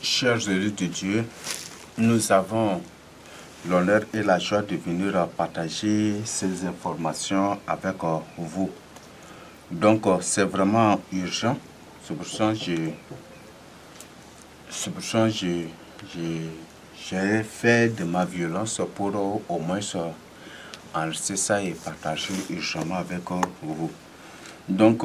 Chers élus de Dieu, nous avons l'honneur et la joie de venir partager ces informations avec vous. Donc, c'est vraiment urgent. C'est pour ça que j'ai fait de ma violence pour au moins enregistrer ça et partager urgemment avec vous. Donc,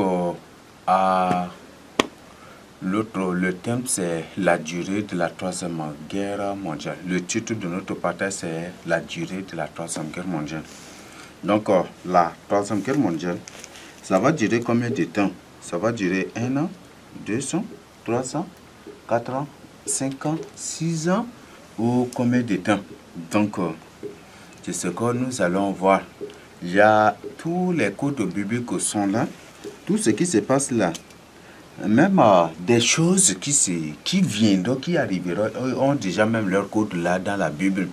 le thème, c'est la durée de la Troisième Guerre mondiale. Le titre de notre partage, c'est la durée de la Troisième Guerre mondiale. Donc, la Troisième Guerre mondiale, ça va durer combien de temps? Ça va durer 1 an, 2 ans, 3 ans, 4 ans, 5 ans, 6 ans ou combien de temps? Donc, c'est ce que nous allons voir. Il y a tous les codes bibliques sont là, tout ce qui se passe là. Même des choses qui viendront, qui arriveront, ont déjà même leur code là dans la Bible.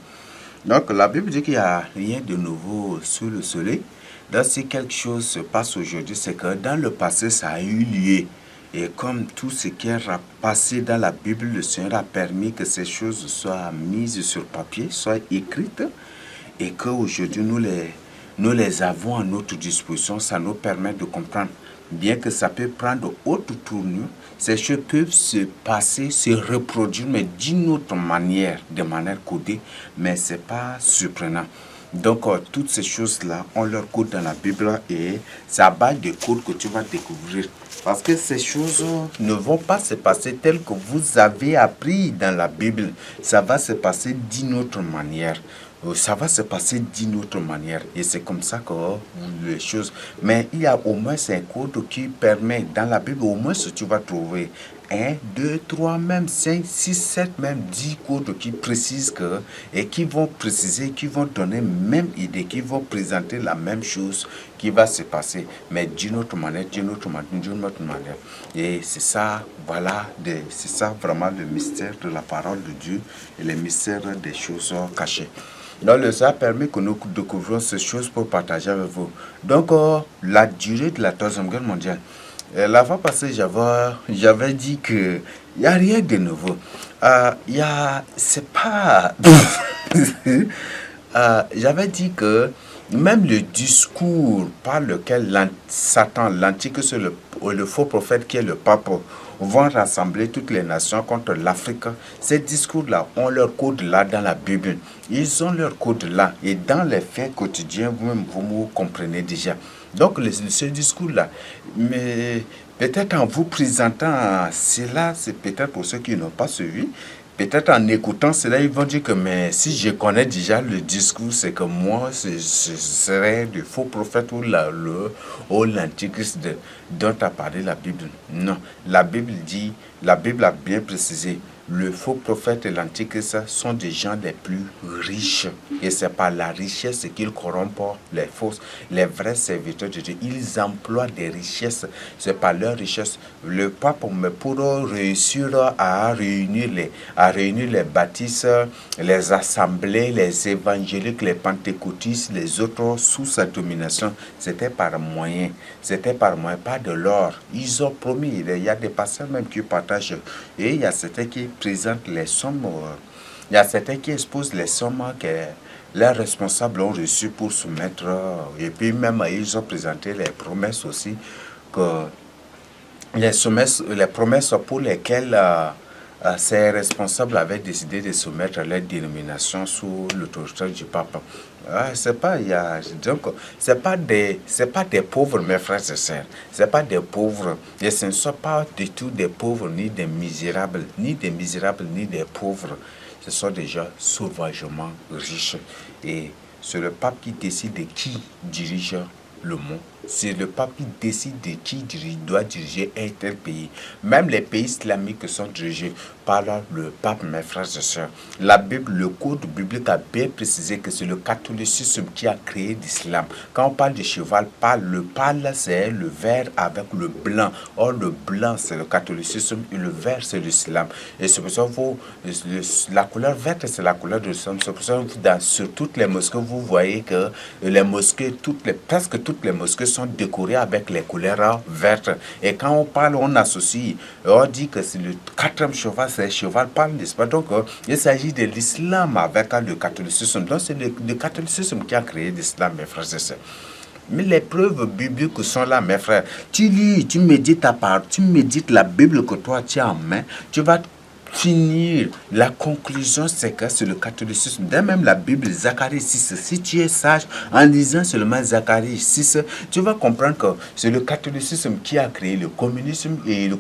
Donc la Bible dit qu'il n'y a rien de nouveau sous le soleil. Donc si quelque chose se passe aujourd'hui, c'est que dans le passé, ça a eu lieu. Et comme tout ce qui est passé dans la Bible, le Seigneur a permis que ces choses soient mises sur papier, soient écrites, et qu'aujourd'hui nous les avons à notre disposition. Ça nous permet de comprendre. Bien que ça peut prendre autre tournure, ces choses peuvent se passer, se reproduire, mais d'une autre manière, de manière codée, mais ce n'est pas surprenant. Donc, toutes ces choses-là ont leur code dans la Bible et c'est à base de codes que tu vas découvrir. Parce que ces choses ne vont pas se passer telles que vous avez appris dans la Bible. Ça va se passer d'une autre manière. Ça va se passer d'une autre manière. Et c'est comme ça que les choses... Mais il y a au moins un code qui permet, dans la Bible, au moins tu vas trouver 1, 2, 3, même 5, 6, 7, même 10 codes qui précisent que... Et qui vont préciser, qui vont donner même idée, qui vont présenter la même chose qui va se passer. Mais d'une autre manière, d'une autre manière. Et c'est ça, voilà, c'est ça vraiment le mystère de la parole de Dieu et le mystère des choses cachées. Donc, le ça permet que nous découvrions ces choses pour partager avec vous. Donc, la durée de la Troisième Guerre mondiale. La fois passée, j'avais dit que il n'y a rien de nouveau. C'est pas... j'avais dit que même le discours par lequel Satan, l'antichrist, le faux prophète qui est le pape, vont rassembler toutes les nations contre l'Afrique. Ces discours-là ont leur code là dans la Bible. Ils ont leur code là. Et dans les faits quotidiens, vous-même, vous comprenez déjà. Donc, ce discours-là, mais peut-être en vous présentant cela, c'est peut-être pour ceux qui n'ont pas suivi, peut-être en écoutant cela, ils vont dire que mais si je connais déjà le discours, c'est que moi, ce serait le faux prophète ou l'antichrist dont a parlé la Bible. Non, la Bible a bien précisé, le faux prophète et l'antichrist sont des gens les plus riches. Et c'est par la richesse qu'ils corrompent les vrais serviteurs de Dieu. Ils emploient des richesses. C'est par leur richesse. Le pape, pour réussir à réunir les baptistes, les assemblées, les évangéliques, les pentecôtistes, les autres sous sa domination, c'était par moyen. C'était par moyen, pas de l'or. Ils ont promis. Il y a des pasteurs même qui partagent. Et il y a certains qui présentent les sommes. Il y a certains qui exposent les sommes que les responsables ont reçues pour soumettre. Et puis même, ils ont présenté les promesses aussi. Les promesses pour lesquelles ces responsables avaient décidé de soumettre leur dénomination sous l'autorité du pape. C'est pas des pauvres, mes frères et sœurs. C'est pas des pauvres. Et ce ne sont pas du tout des pauvres ni des misérables, ni des pauvres. Ce sont des gens sauvagement riches. Et c'est le pape qui décide de qui dirige le monde. C'est le pape qui décide de qui doit diriger un tel pays. Même les pays islamiques sont dirigés par le pape, mes frères et sœurs. La Bible, le code biblique a bien précisé que c'est le catholicisme qui a créé l'islam. Quand on parle de cheval, le pâle, c'est le vert avec le blanc. Or, le blanc, c'est le catholicisme et le vert, c'est l'islam. Et c'est pour ça que la couleur verte, c'est la couleur de l'islam. C'est pour ça que sur toutes les mosquées, vous voyez que les mosquées, presque toutes les mosquées sont décorés avec les couleurs vertes. Et quand on parle, on associe, on dit que c'est le quatrième cheval, c'est le cheval pâle, n'est-ce pas? Donc, il s'agit de l'islam avec le catholicisme. Donc, c'est le catholicisme qui a créé l'islam, mes frères et sœurs. Mais les preuves bibliques sont là, mes frères. Tu lis, tu médites ta part, tu médites la Bible que toi tu as en main, tu vas finir. La conclusion, c'est que c'est le catholicisme. Dès même la Bible, Zacharie 6, si tu es sage, en lisant seulement Zacharie 6, tu vas comprendre que c'est le catholicisme qui a créé le communisme et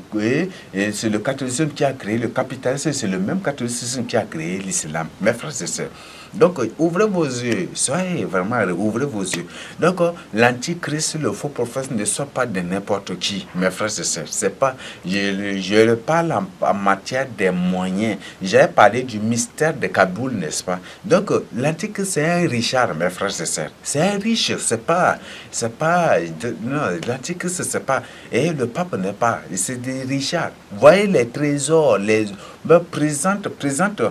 c'est le catholicisme qui a créé le capitalisme, c'est le même catholicisme qui a créé l'islam. Mes frères et sœurs. Donc, ouvrez vos yeux, soyez vraiment, ouvrez vos yeux. Donc, l'antichrist, le faux prophète ne sont pas de n'importe qui, mes frères et sœurs. C'est pas, je le parle en matière des moyens. J'ai parlé du mystère de Kaboul, n'est-ce pas? Donc, l'antichrist, c'est un Richard, mes frères et sœurs. C'est un riche, non, l'antichrist, c'est pas, et le pape n'est pas, c'est des Richards. Voyez les trésors, présente.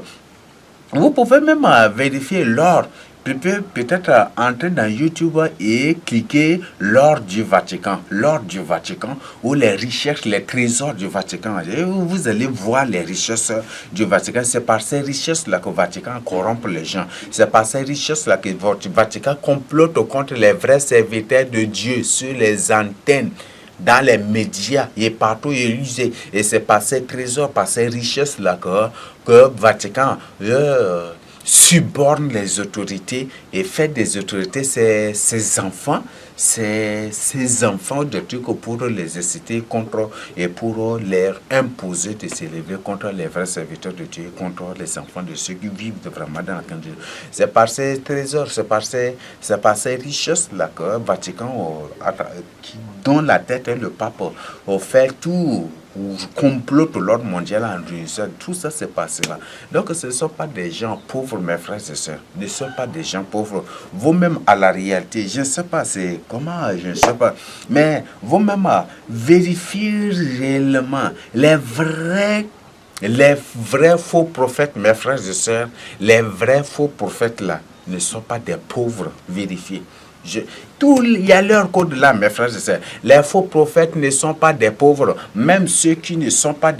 Vous pouvez même vérifier l'or. Peut-être entrer dans YouTube et cliquer l'or du Vatican. L'or du Vatican ou les richesses, les trésors du Vatican. Et vous allez voir les richesses du Vatican. C'est par ces richesses-là que le Vatican corrompt les gens. C'est par ces richesses-là que le Vatican complote contre les vrais serviteurs de Dieu sur les antennes, dans les médias et partout et c'est par ces trésors, par ces richesses-là que Vatican suborne les autorités et fait des autorités ses enfants de trucs pour les inciter contre et pour leur imposer de s'élever contre les vrais serviteurs de Dieu, contre les enfants de ceux qui vivent vraiment dans la candidature. C'est par ces trésors, c'est par ces richesses-là que le Vatican, dont la tête est le pape, fait tout, complote l'ordre mondial en ruine. Tout ça s'est passé là. Donc ce ne sont pas des gens pauvres, mes frères et sœurs. Ce ne sont pas des gens pauvres. Vous-même à la réalité, je ne sais pas c'est comment, je ne sais pas. Mais vous-même vérifiez réellement les vrais faux prophètes, mes frères et sœurs. Les vrais faux prophètes là ne sont pas des pauvres, vérifiés. Il y a leur code là, mes frères et sœurs. Les faux prophètes ne sont pas des pauvres. Même ceux qui ne sont pas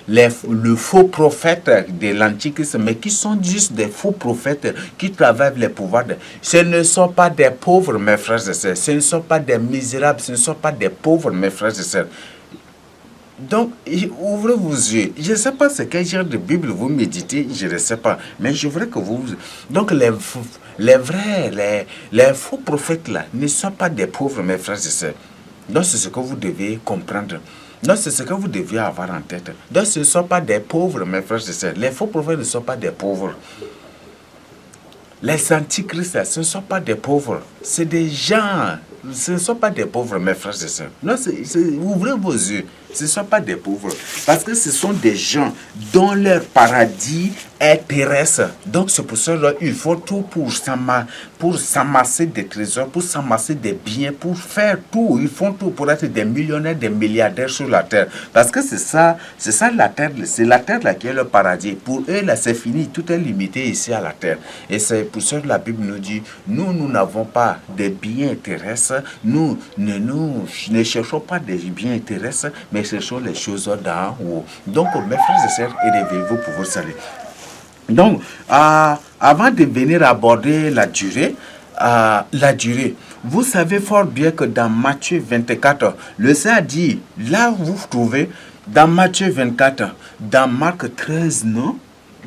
le faux prophète de l'Antichrist, mais qui sont juste des faux prophètes qui travaillent les pouvoirs. Ce ne sont pas des pauvres, mes frères et sœurs. Ce ne sont pas des misérables. Ce ne sont pas des pauvres, mes frères et sœurs. Donc, ouvrez vos yeux. Je ne sais pas ce quel genre de Bible vous méditez, je ne sais pas. Mais je voudrais que vous... Donc, les faux prophètes là ne sont pas des pauvres, mes frères et sœurs. Donc, c'est ce que vous devez comprendre. Donc, c'est ce que vous devez avoir en tête. Donc, ce ne sont pas des pauvres, mes frères et sœurs. Les faux prophètes ne sont pas des pauvres. Les antichrists, ce ne sont pas des pauvres. C'est des gens. Ce ne sont pas des pauvres, mes frères et sœurs. Non, ouvrez vos yeux. Ce ne sont pas des pauvres. Parce que ce sont des gens dont leur paradis est terrestre. Donc c'est pour ça qu'il faut tout pour s'amasser des trésors, pour s'amasser des biens, pour faire tout. Ils font tout pour être des millionnaires, des milliardaires sur la terre. Parce que c'est ça la terre. C'est la terre là qui est le paradis. Pour eux, là, c'est fini. Tout est limité ici à la terre. Et c'est pour ça que la Bible nous dit, nous n'avons pas de biens terrestres. Nous ne cherchons pas des biens terrestres, mais cherchons les choses d'en haut. Donc, mes frères et sœurs, élevez-vous pour vous saluer. Donc, avant de venir aborder la durée, vous savez fort bien que dans Matthieu 24, le Seigneur dit, là où vous trouvez, dans Matthieu 24, dans Marc 13, non?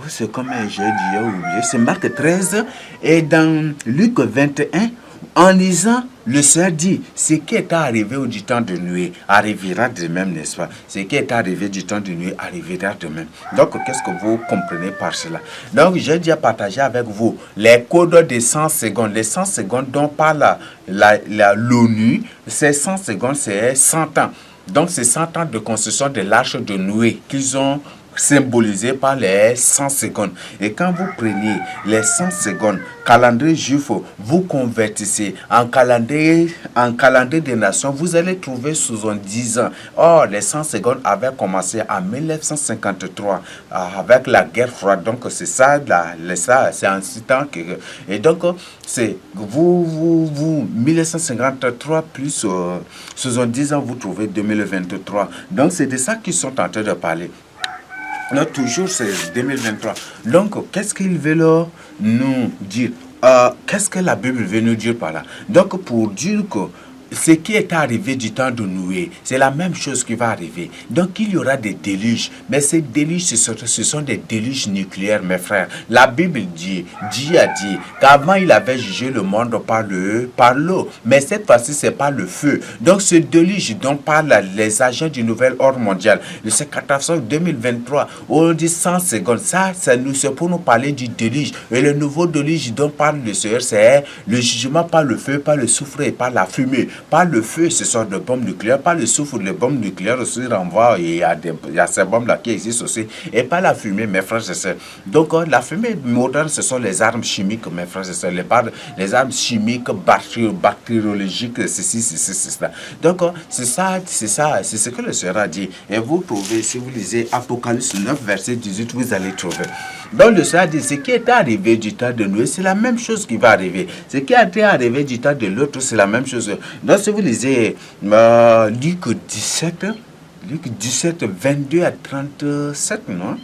C'est comme j'ai oublié, c'est Marc 13, et dans Luc 21, en lisant, le Seigneur dit, ce qui est arrivé du temps de nuée arrivera de même, n'est-ce pas? Ce qui est arrivé du temps de nuée arrivera de même. Donc, qu'est-ce que vous comprenez par cela? Donc, j'ai déjà partagé avec vous les codes de 100 secondes. Les 100 secondes dont parle l'ONU, ces 100 secondes, c'est 100 ans. Donc, c'est 100 ans de construction de l'arche de Noé qu'ils ont symbolisé par les 100 secondes. Et quand vous prenez les 100 secondes, calendrier juif, vous convertissez en calendrier des nations, vous allez trouver 70 ans. Or, les 100 secondes avaient commencé en 1953 avec la guerre froide. Donc, c'est ça, c'est en ce temps que... Et donc, c'est vous 1953 plus 70 ans, vous trouvez 2023. Donc, c'est de ça qu'ils sont en train de parler. Non, toujours c'est 2023. Donc, qu'est-ce qu'ils veulent nous dire? Qu'est-ce que la Bible veut nous dire par là? Donc, pour dire que ce qui est arrivé du temps de Noé, c'est la même chose qui va arriver. Donc, il y aura des déluges. Mais ces déluges, ce sont des déluges nucléaires, mes frères. La Bible dit, Dieu a dit qu'avant, il avait jugé le monde par l'eau. Mais cette fois-ci, c'est par le feu. Donc, ce déluge dont parlent les agents du nouvel ordre mondial, c'est 2023, on dit 100 secondes. Ça, c'est pour nous parler du déluge. Et le nouveau déluge dont parle le Seigneur, c'est le jugement par le feu, par le soufre et par la fumée. Par le feu, ce sont des bombes nucléaires. Par le soufre, les bombes nucléaires aussi renvoient. Il y a ces bombes-là qui existent aussi. Et par la fumée, mes frères et sœurs. Donc, la fumée moderne, ce sont les armes chimiques, mes frères et sœurs. Les armes chimiques, bactériologiques, ceci, cela. Donc, c'est ce que le Seigneur a dit. Et vous trouvez, si vous lisez Apocalypse 9, verset 18, vous allez trouver. Donc, le Seigneur dit, ce qui est arrivé du temps de Noé, c'est la même chose qui va arriver. Ce qui est arrivé du temps de l'autre, c'est la même chose. Donc, si vous lisez Luc 17, 22 à 37, non?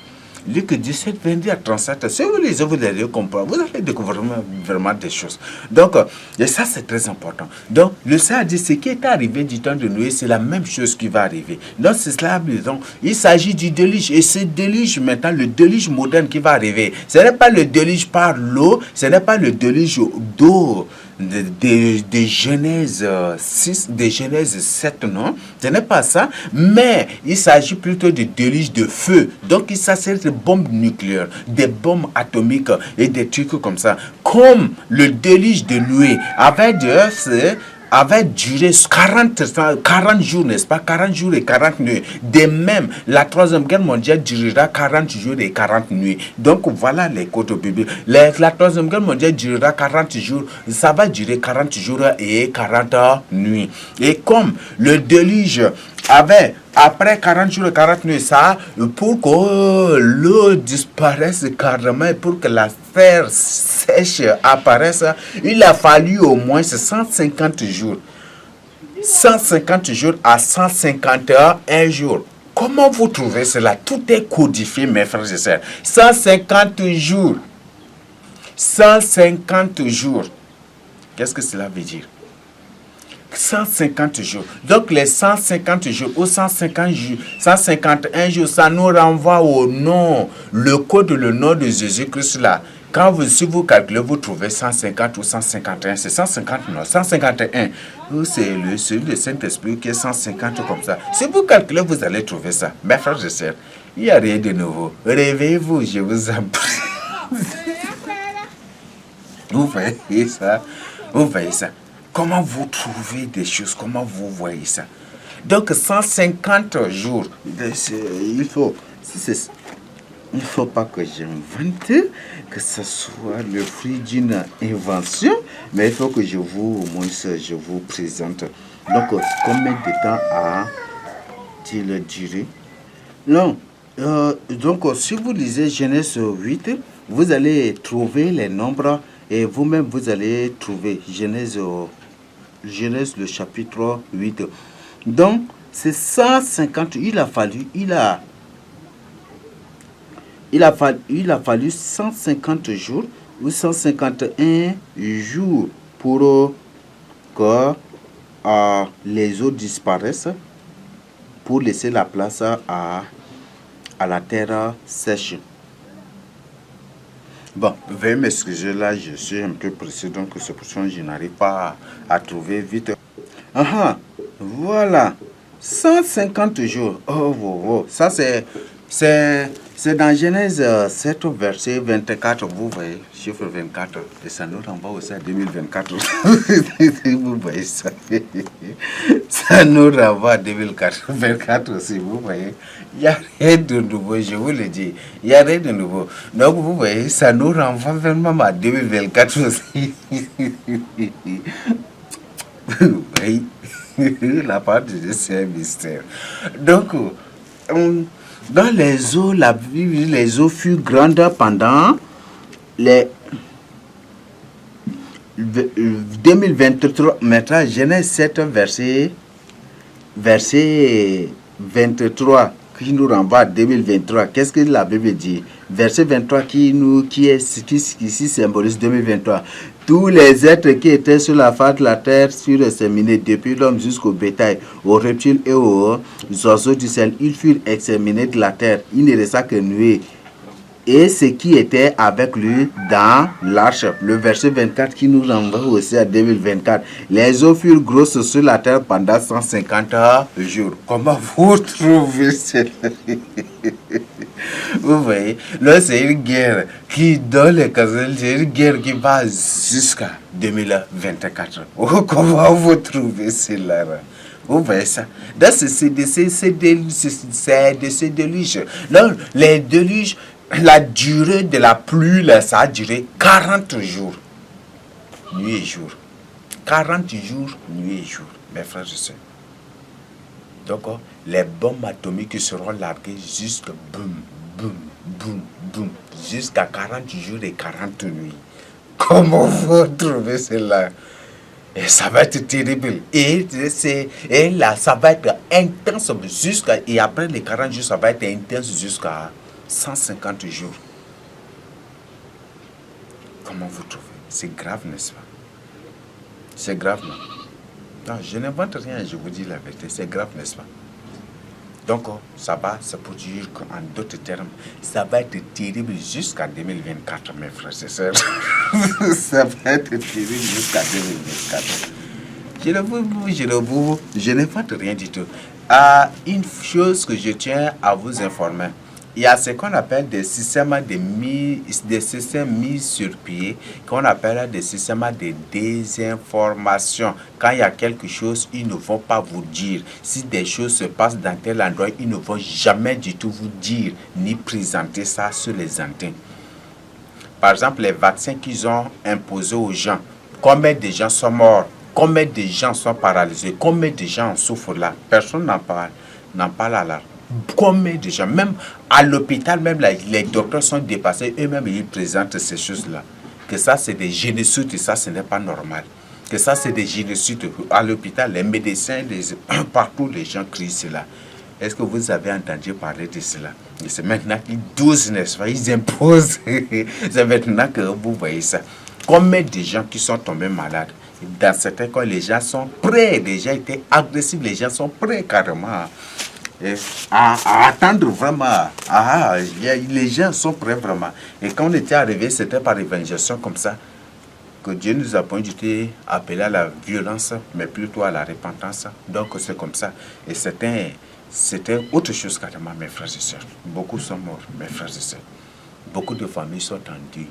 Luc 17, 22 à 37, si vous lisez, vous allez comprendre, vous allez découvrir vraiment des choses. Donc, et ça, c'est très important. Donc, le Seigneur dit, ce qui est arrivé du temps de Noé, c'est la même chose qui va arriver. Donc, c'est cela, donc, il s'agit du déluge. Et ce déluge, maintenant, le déluge moderne qui va arriver, ce n'est pas le déluge par l'eau, ce n'est pas le déluge d'eau. De Genèse 6, de Genèse 7, non, ce n'est pas ça, mais il s'agit plutôt de déluge de feu. Donc il s'agit de bombes nucléaires, des bombes atomiques et des trucs comme ça. Comme le déluge de Noé avait duré 40 jours, n'est-ce pas? 40 jours et 40 nuits. De même, la troisième guerre mondiale durera 40 jours et 40 nuits. Donc, voilà les codes bibliques. La troisième guerre mondiale durera 40 jours. Ça va durer 40 jours et 40 nuits. Et comme le déluge avait, après 40 jours et 40 nuits, ça, pour que l'eau disparaisse carrément, pour que la terre sèche apparaisse, il a fallu au moins 150 jours. 150 jours à 151 jours. Comment vous trouvez cela? Tout est codifié, mes frères et sœurs. 150 jours. 150 jours. Qu'est-ce que cela veut dire? 150 jours. Donc les 150 jours ou 150 jours, 151 jours, ça nous renvoie au nom, le nom de Jésus-Christ là. Si vous calculez, vous trouvez 150 ou 151, c'est 150, non, 151. C'est celui de Saint-Esprit qui est 150 comme ça. Si vous calculez, vous allez trouver ça. Mes frères et sœurs, il n'y a rien de nouveau. Réveillez-vous, je vous en prie. Vous voyez ça? Vous voyez ça? Comment vous trouvez des choses? Comment vous voyez ça? Donc, 150 jours. Il ne faut pas que j'invente, que ce soit le fruit d'une invention, mais il faut que je vous présente. Donc, combien de temps a-t-il duré? Non. Donc, si vous lisez Genèse 8, vous allez trouver les nombres et vous-même, vous allez trouver Genèse le chapitre 8. Donc, c'est 150, il a fallu 150 jours ou 151 jours pour que les eaux disparaissent, pour laisser la place à la terre sèche. Bon, veuillez m'excuser, là, je suis un peu pressé, donc c'est pour ça que je n'arrive pas à trouver vite. Voilà, 150 jours. Oh, ça c'est C'est dans Genèse 7, verset 24, vous voyez, chiffre 24, et ça nous renvoie aussi à 2024. Vous voyez ça. Ça nous renvoie à 2024 aussi, vous voyez. Il n'y a rien de nouveau, je vous le dis. Il n'y a rien de nouveau. Donc, vous voyez, ça nous renvoie vraiment à 2024 aussi. Oui, la part de Dieu, c'est un mystère. Donc, dans les eaux, la Bible, les eaux furent grandes pendant les 2023. Maintenant, Genèse 7, verset 23, qui nous renvoie à 2023. Qu'est-ce que la Bible dit? Verset 23 qui ici symbolise 2023. Tous les êtres qui étaient sur la face de la terre furent exterminés, depuis l'homme jusqu'au bétail, aux reptiles et aux oiseaux du ciel. Ils furent exterminés de la terre. Il ne resta que Noé et ce qui était avec lui dans l'arche. Le verset 24 qui nous renvoie aussi à 2024. Les eaux furent grosses sur la terre pendant 150 jours. Comment vous trouvez cela? Vous voyez, là c'est une guerre qui donne les caselles, c'est une guerre qui va jusqu'à 2024. Oh, comment vous trouvez cela? Vous voyez ça? C'est de ces déluges. Donc, les déluges, la durée de la pluie, là, ça a duré 40 jours, nuit et jour. 40 jours, nuit et jour, mes frères et sœurs. Donc, les bombes atomiques seront larguées jusqu'à boum, boum, boum, boum, jusqu'à 40 jours et 40 nuits. Comment vous trouvez cela? Et ça va être terrible. Et là, ça va être intense et après les 40 jours, ça va être intense jusqu'à 150 jours. Comment vous trouvez? C'est grave, n'est-ce pas? C'est grave, non? Non, je n'invente rien, je vous dis la vérité. C'est grave, n'est-ce pas? Donc, ça va se produire en d'autres termes. Ça va être terrible jusqu'à 2024, mes frères et sœurs. Ça va être terrible jusqu'à 2024. Je n'invente rien du tout. Une chose que je tiens à vous informer. Il y a ce qu'on appelle des systèmes mis sur pied, qu'on appelle des systèmes de désinformation. Quand il y a quelque chose, ils ne vont pas vous dire. Si des choses se passent dans tel endroit, ils ne vont jamais du tout vous dire, ni présenter ça sur les antennes. Par exemple, les vaccins qu'ils ont imposés aux gens, combien de gens sont morts, combien de gens sont paralysés, combien de gens en souffrent là, personne n'en parle là. Combien de gens, même à l'hôpital, même là, les docteurs sont dépassés, eux-mêmes ils présentent ces choses-là. Que ça c'est des génocides et ça ce n'est pas normal. Que ça c'est des génocides à l'hôpital, les médecins, partout les gens crient cela. Est-ce que vous avez entendu parler de cela? Et c'est maintenant qu'ils doucent, n'est-ce pas? Ils imposent. C'est maintenant que vous voyez ça. Combien de gens qui sont tombés malades? Dans certains cas, les gens sont prêts, les gens étaient agressifs, les gens sont prêts carrément à attendre vraiment. Les gens sont prêts vraiment. Et quand on était arrivé, c'était par évangélisation comme ça que Dieu nous a pas été appelé à la violence, mais plutôt à la repentance. Donc c'est comme ça. Et c'était autre chose carrément, mes frères et sœurs. Beaucoup sont morts, mes frères et sœurs. Beaucoup de familles sont en deuil.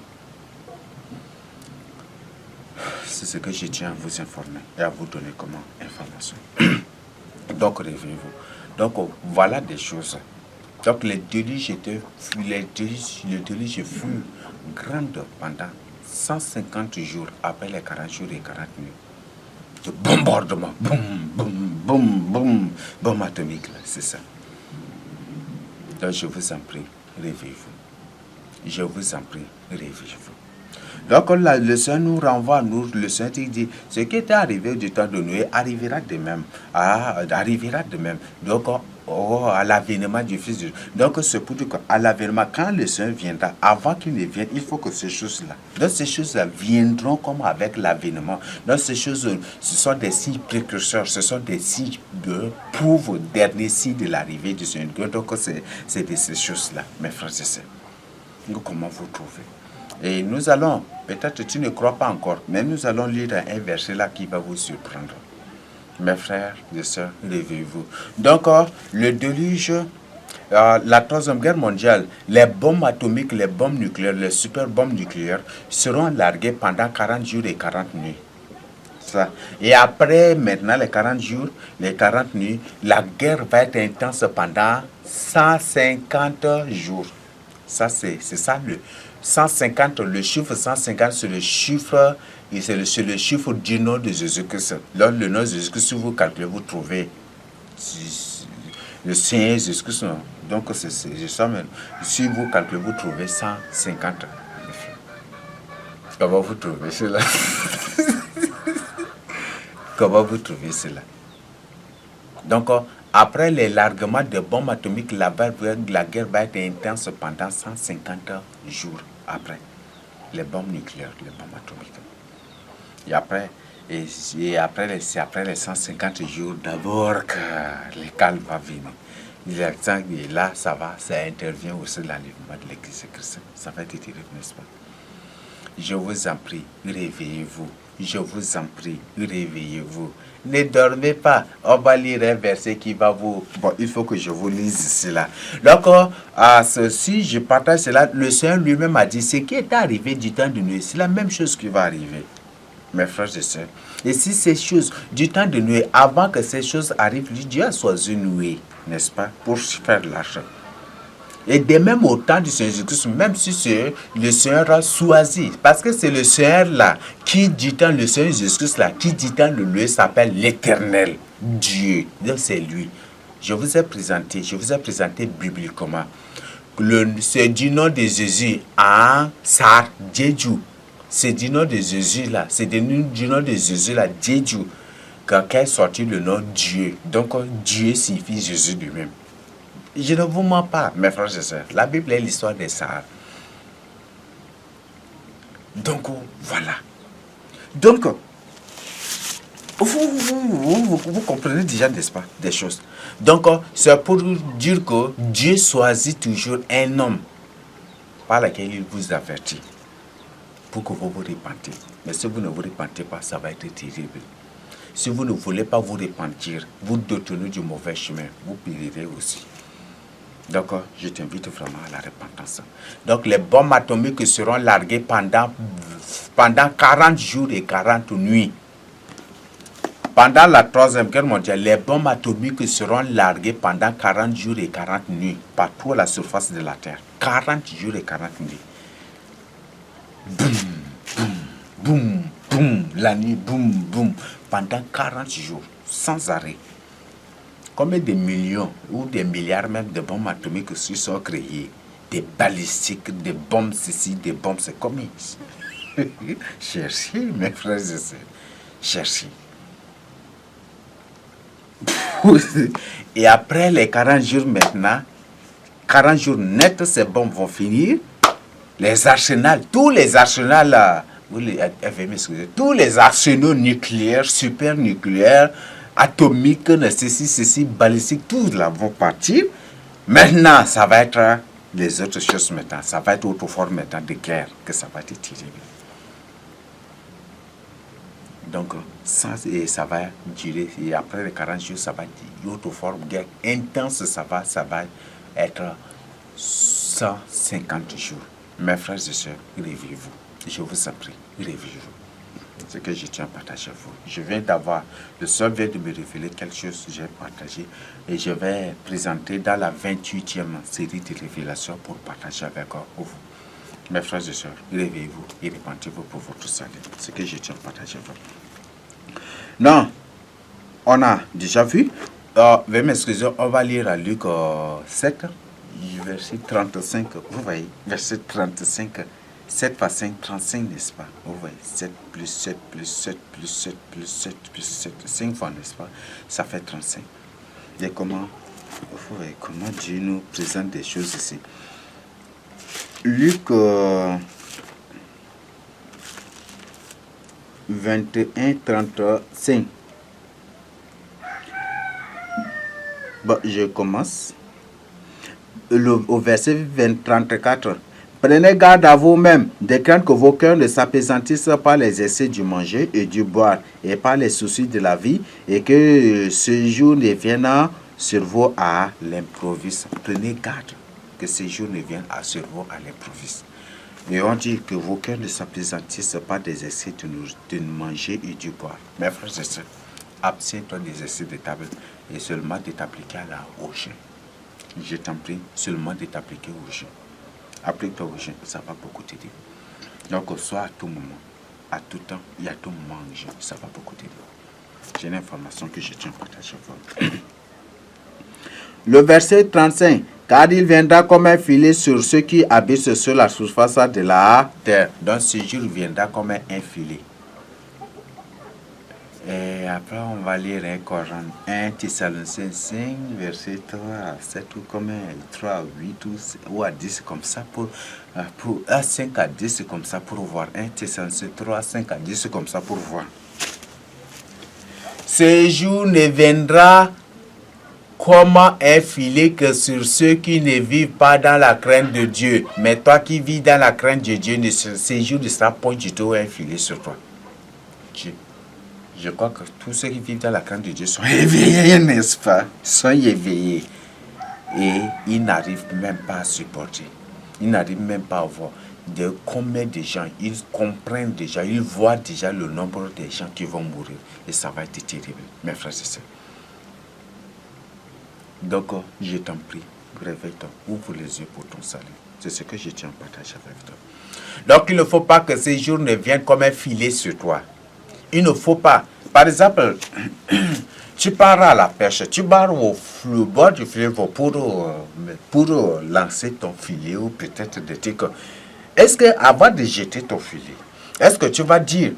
C'est ce que je tiens à vous informer et à vous donner comme information. Donc réveillez-vous. Donc voilà des choses. Donc les déluges furent grandes pendant 150 jours après les 40 jours et 40 nuits. De bombardement, boum, boum, boum, boum, bombe atomique, c'est ça. Donc je vous en prie, réveillez-vous. Je vous en prie, réveillez-vous. Donc le Seigneur nous renvoie, le Seigneur dit, ce qui était arrivé du temps de Noé arrivera de même. Arrivera de même. Donc à l'avènement du Fils de Dieu. Donc c'est pour dire qu'à l'avènement, quand le Seigneur viendra, avant qu'il ne vienne, il faut que ces choses-là, donc ces choses-là viendront comme avec l'avènement. Donc ces choses, ce sont des signes précurseurs, ce sont des signes de prouvent dernier signe de l'arrivée du Seigneur. Donc c'est de ces choses-là, mes frères et sœurs. Comment vous trouvez? Et nous allons, peut-être tu ne crois pas encore, mais nous allons lire un verset là qui va vous surprendre. Mes frères et sœurs, réveillez-vous. Donc, le déluge La Troisième Guerre mondiale, les bombes atomiques, les bombes nucléaires, les super bombes nucléaires seront larguées pendant 40 jours et 40 nuits. Ça. Et après, maintenant, les 40 jours, les 40 nuits, la guerre va être intense pendant 150 jours. Ça, c'est ça le 150, le chiffre 150, c'est le chiffre, et c'est le chiffre du nom de Jésus-Christ. Là, le nom de Jésus-Christ, si vous calculez, vous trouvez le Seigneur Jésus-Christ. Donc, c'est ça même. Si vous calculez, vous trouvez 150. Comment vous trouvez cela? Comment vous trouvez cela? Donc, après les largements de bombes atomiques, la guerre va être intense pendant 150 jours après. Les bombes nucléaires, les bombes atomiques. Et après, c'est après les 150 jours d'abord que le calme va venir. Et là, ça intervient aussi l'enlèvement de l'Église de Christ. Ça va être terrible, n'est-ce pas? Je vous en prie, réveillez-vous. Je vous en prie, réveillez-vous. Ne dormez pas. On va lire un verset qui va vous... Bon, il faut que je vous lise cela. Donc, si je partage cela, le Seigneur lui-même a dit, ce qui est arrivé du temps de Noé, c'est la même chose qui va arriver, mes frères et sœurs. Et si ces choses du temps de Noé, avant que ces choses arrivent, Dieu a choisi Noé, n'est-ce pas, pour faire l'argent. Et de même au temps du Seigneur Jésus-Christ, même si c'est le Seigneur a choisi, parce que c'est le Seigneur là, qui dit tant le Seigneur Jésus-Christ là, qui dit tant le lieu s'appelle l'Éternel Dieu. Donc c'est lui. Je vous ai présenté bibliquement. C'est du nom de Jésus à Sar Djedjou. C'est du nom de Jésus là, c'est du nom de Jésus là, Djedjou, qu'est sorti le nom Dieu. Donc Dieu signifie Jésus lui-même. Je ne vous mens pas, mes frères et sœurs. La Bible est l'histoire des Sahara. Donc, voilà. Donc, vous comprenez déjà, n'est-ce pas, des choses. Donc, c'est pour dire que Dieu choisit toujours un homme par lequel il vous avertit pour que vous vous repentez. Mais si vous ne vous repentez pas, ça va être terrible. Si vous ne voulez pas vous repentir, vous détournez du mauvais chemin, vous périrez aussi. Donc, je t'invite vraiment à la repentance. Donc, les bombes atomiques seront larguées pendant 40 jours et 40 nuits. Pendant la Troisième Guerre mondiale, les bombes atomiques seront larguées pendant 40 jours et 40 nuits partout à la surface de la Terre. 40 jours et 40 nuits. Boum, boum, boum, boum. La nuit, boum, boum. Pendant 40 jours, sans arrêt. Combien de millions ou des milliards même de bombes atomiques se sont créées? Des balistiques, des bombes ceci, des bombes c'est combien? Cherchez, mes frères et sœurs. Cherchez. Et après les 40 jours maintenant, 40 jours nets, ces bombes vont finir. Les arsenals, tous les arsenals, tous les arsenaux nucléaires, super nucléaires, atomiques, ceci, balistiques, tous là vont partir. Maintenant, ça va être les autres choses maintenant. Ça va être autre forme maintenant de guerre que ça va être tiré. Donc, ça va durer. Et après les 40 jours, ça va être une autre forme de guerre intense. Ça va être 150 jours. Mes frères et sœurs, réveillez-vous. Je vous en prie, réveillez-vous. Ce que je tiens à partager avec vous. Je viens d'avoir, le seul vient de me révéler quelque chose que j'ai partagé et je vais présenter dans la 28e série de révélations pour partager avec vous. Mes frères et sœurs, réveillez-vous et repentez-vous pour votre salut. Ce que je tiens à partager avec vous. Non, on a déjà vu. Veuillez m'excuser, on va lire à Luc 7, verset 35. Vous voyez, verset 35. 7 par 5, 35, n'est-ce pas? Vous voyez, 7 plus 7 plus 7 plus 7 plus 7 plus 7, 5 fois, n'est-ce pas? Ça fait 35. Et comment Dieu nous présente des choses ici. Luc 21, 35. Bon, je commence. Au verset 34. Prenez garde à vous-même, de craindre que vos cœurs ne s'apaisantissent par les essais du manger et du boire, et par les soucis de la vie, et que ce jour ne vienne cerveau à l'improviste. Prenez garde que ces jours ne viennent à cerveau à l'improviste. Et on dit que vos cœurs ne s'appesantissent pas des excès de manger et du boire. Mes frères et sœurs, abstiens-toi des excès de table et seulement de t'appliquer au jeûne. Je t'en prie, seulement de t'appliquer au jeûne. Applique-toi au jeûne, ça va beaucoup t'aider. Donc, soit à tout moment, à tout temps et à tout moment en jeûne, ça va beaucoup t'aider. J'ai une information que je tiens à partager avec vous. Le verset 35. Car il viendra comme un filet sur ceux qui habitent sur la surface de la terre. Donc ce jour viendra comme un filet. Et après on va lire un Coran. 1 Thessaloniciens 5, verset 3 à 7 ou comme 3 à 8 ou à 10 comme ça pour 5 à 10 comme ça pour voir. 1 Thessaloniciens 3, 5 à 10 comme ça pour voir. Ce jour ne viendra comme un filet que sur ceux qui ne vivent pas dans la crainte de Dieu. Mais toi qui vis dans la crainte de Dieu, ce jour ne sera pas du tout un filet sur toi. Je crois que tous ceux qui vivent dans la crainte de Dieu sont éveillés, n'est-ce pas? Ils sont éveillés. Et ils n'arrivent même pas à supporter. Ils n'arrivent même pas à voir de combien de gens, ils comprennent déjà, ils voient déjà le nombre de gens qui vont mourir. Et ça va être terrible, mes frères et sœurs. Donc, je t'en prie, réveille-toi, ouvre les yeux pour ton salut. C'est ce que je tiens à partager avec toi. Donc, il ne faut pas que ces jours ne viennent comme un filet sur toi. Il ne faut pas. Par exemple, tu pars à la pêche, tu pars au bord du fleuve pour lancer ton filet ou peut-être des trucs. Est-ce qu'avant de jeter ton filet, est-ce que tu vas dire,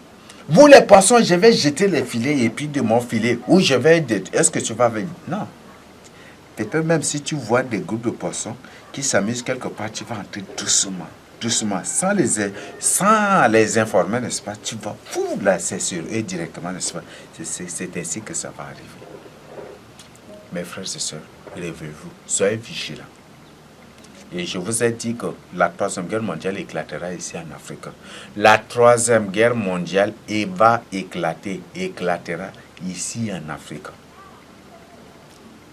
vous les poissons, je vais jeter les filets et puis de mon filet, ou je vais... Est-ce que tu vas venir? Non. Peut-être même si tu vois des groupes de poissons qui s'amusent quelque part, tu vas entrer doucement, doucement, sans les informer, n'est-ce pas? Tu vas la sur eux directement, n'est-ce pas? C'est ainsi que ça va arriver. Mes frères et sœurs, levez-vous, soyez vigilants. Et je vous ai dit que la Troisième Guerre mondiale éclatera ici en Afrique. La Troisième Guerre mondiale va éclatera ici en Afrique.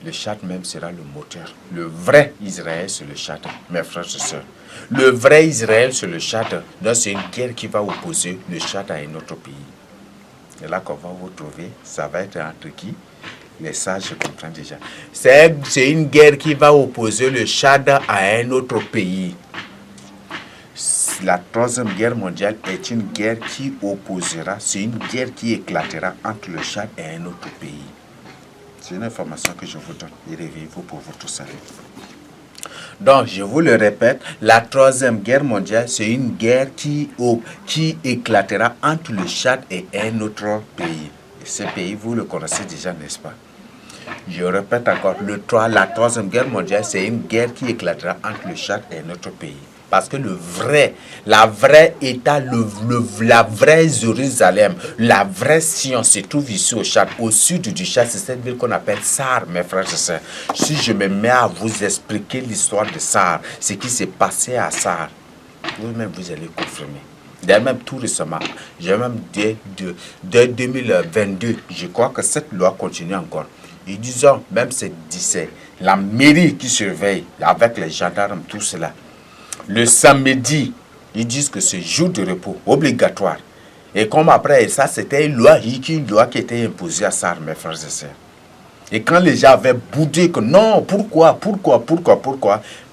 Le Tchad même sera le moteur. Le vrai Israël, c'est le Tchad, mes frères et sœurs. Le vrai Israël, c'est le Tchad. Donc c'est une guerre qui va opposer le Tchad à un autre pays. Et là qu'on va vous trouver, ça va être entre qui? Les sages, je comprends déjà. C'est une guerre qui va opposer le Tchad à un autre pays. La Troisième Guerre mondiale est une guerre qui opposera, c'est une guerre qui éclatera entre le Tchad et un autre pays. C'est une information que je vous donne. Et réveillez-vous pour votre salut. Donc, je vous le répète, la Troisième Guerre mondiale, c'est une guerre qui éclatera entre le Tchad et un autre pays. Et ce pays, vous le connaissez déjà, n'est-ce pas? Je répète encore, la Troisième Guerre mondiale, c'est une guerre qui éclatera entre le Tchad et un autre pays. Parce que la vraie État, la vraie Jérusalem, la vraie Sion se trouve ici au Tchad. Au sud du Tchad, c'est cette ville qu'on appelle Sar, mes frères et sœurs. Si je me mets à vous expliquer l'histoire de Sar, ce qui s'est passé à Sar, vous-même vous allez confirmer. D'ailleurs, même tout récemment, j'ai même dès 2022, je crois que cette loi continue encore. Ils disent, même c'est la mairie qui surveille avec les gendarmes, tout cela. Le samedi, ils disent que c'est jour de repos obligatoire. Et comme après, ça c'était une loi qui était imposée à ça, mes frères et sœurs. Et quand les gens avaient boudé que non, pourquoi,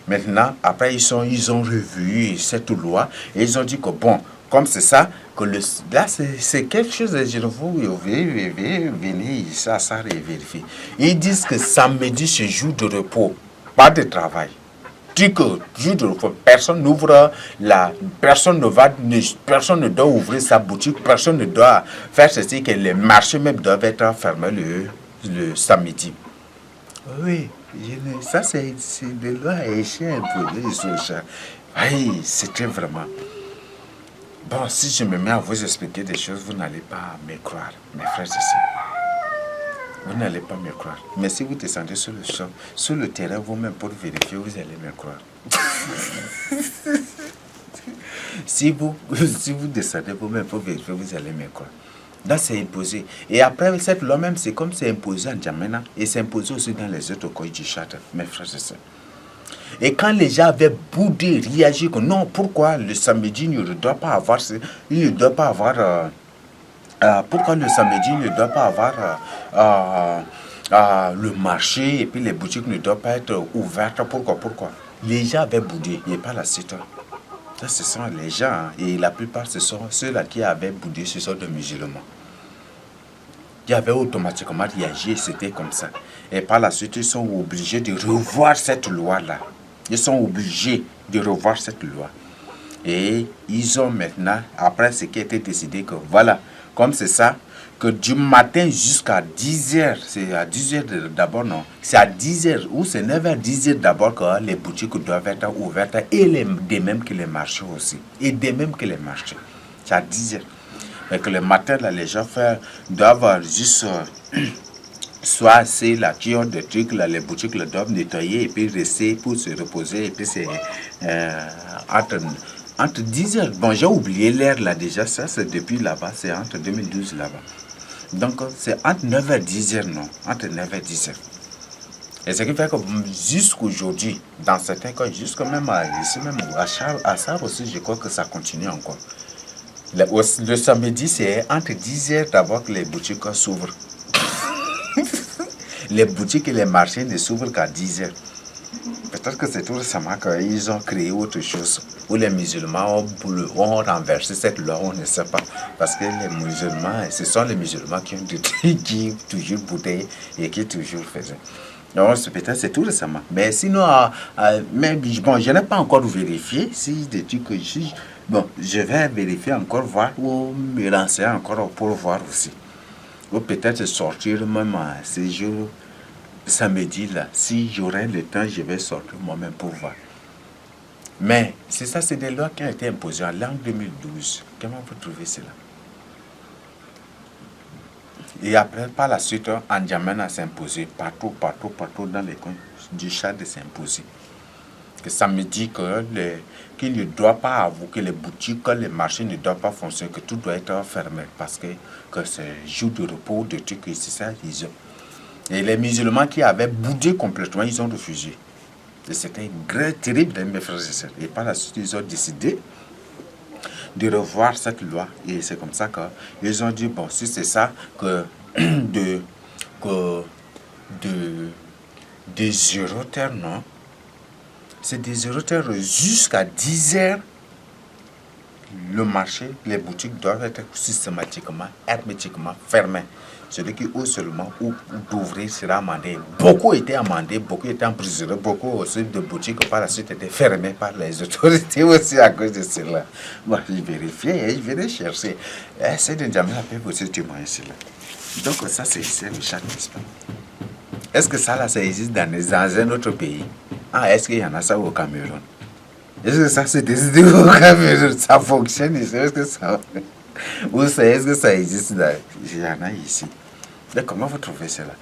maintenant, après ils ont revu cette loi et ils ont dit que bon, comme c'est ça, que là c'est quelque chose de vous venez ici à ça et vérifier. Ils disent que samedi c'est jour de repos, pas de travail. Personne ne doit ouvrir sa boutique, personne ne doit faire ceci, que les marchés même doivent être fermés le samedi. Oui, ça c'est des lois haïtiennes imposées sur le chat. Oui, c'était vraiment. Bon, si je me mets à vous expliquer des choses, vous n'allez pas me croire, mes frères et sœurs. Vous n'allez pas me croire. Mais si vous descendez sur le champ, sur le terrain vous-même pour vérifier, vous allez me croire. si vous descendez vous-même pour vérifier, vous allez me croire. Donc c'est imposé. Et après, cette loi même, c'est comme c'est imposé en N'Djamena et c'est imposé aussi dans les autres coins du Tchad, mes frères et sœurs. Et quand les gens avaient boudé, réagi que non, pourquoi le samedi il ne doit pas avoir, il ne doit pas avoir, pourquoi le samedi il ne doit pas avoir le marché et puis les boutiques ne doivent pas être ouvertes, pourquoi les gens avaient boudé, et pas la suite. Ça, ce sont les gens, hein, et la plupart, ce sont ceux-là qui avaient boudé, ce sont des musulmans. Qui avaient automatiquement réagi, c'était comme ça. Et par la suite, ils sont obligés de revoir cette loi-là. Ils sont obligés de revoir cette loi. Et ils ont maintenant, après ce qui a été décidé, que voilà, comme c'est ça, que du matin jusqu'à 10h, c'est à 10h d'abord, non, c'est à 10h ou c'est 9h, 10h d'abord que les boutiques doivent être ouvertes et de même que les marchés aussi. Et de même que les marchés. C'est à 10h. Mais que le matin, là, les gens doivent juste soit c'est là qui ont des trucs là, les boutiques là, doivent nettoyer et puis rester pour se reposer et puis c'est entre 10 heures. Bon, j'ai oublié l'heure là déjà, ça c'est depuis là-bas, c'est entre 2012 là-bas. Donc c'est entre 9h et 10h, non, entre 9h et 10h. Et ce qui fait que jusqu'aujourd'hui, dans certains cas, jusqu'à même ici même à Sarre aussi, je crois que ça continue encore. Le samedi, c'est entre 10h d'abord que les boutiques s'ouvrent. Les boutiques et les marchés ne s'ouvrent qu'à 10h. Peut-être que c'est tout récemment qu'ils ont créé autre chose, où les musulmans ont renversé cette loi, on ne sait pas. Parce que les musulmans, ce sont les musulmans qui ont qui toujours bouteille et qui toujours faisaient. Donc peut-être c'est tout récemment. Mais sinon, bon, je n'ai pas encore vérifié si des trucs que bon, je vais vérifier encore, voir ou me renseigner encore pour voir aussi. Ou peut-être sortir même ces jours samedi là, si j'aurai le temps, je vais sortir moi-même pour voir. Mais c'est ça, c'est des lois qui ont été imposées en l'an 2012. Comment vous trouvez cela? Et après, par la suite, N'Djamena s'est imposé partout dans les coins du Tchad s'est imposé. Que ça me dit qu'il ne doit pas avoir, que les boutiques, que les marchés ne doivent pas fonctionner, que tout doit être fermé parce que c'est jour de repos, de trucs, et c'est ça, ils ont. Et les musulmans qui avaient boudé complètement, ils ont refusé. Et c'était terrible de mes frères et sœurs. Et par la suite, ils ont décidé de revoir cette loi. Et c'est comme ça qu'ils ont dit, bon, si c'est ça, que de 0h, non, c'est de 0h jusqu'à 10h, le marché, les boutiques doivent être systématiquement, hermétiquement fermées. Celui qui ose seulement d'ouvrir sera amendé. Beaucoup étaient amendés, beaucoup étaient emprisonnés, beaucoup aussi de boutiques par la suite étaient fermées par les autorités aussi à cause de cela. Moi, je vérifiais, je vais chercher. C'est de N'Djamena peut aussi témoigner cela. Donc ça, c'est le Tchad, n'est-ce pas? Est-ce que ça, là, ça existe dans un autre pays? Ah, est-ce qu'il y en a ça au Cameroun? Est-ce que ça, c'est décidé au Cameroun? Ça fonctionne ici? Est-ce que ça... Ou est-ce que ça existe là? Il y en a ici. Donc, comment vous trouvez cela?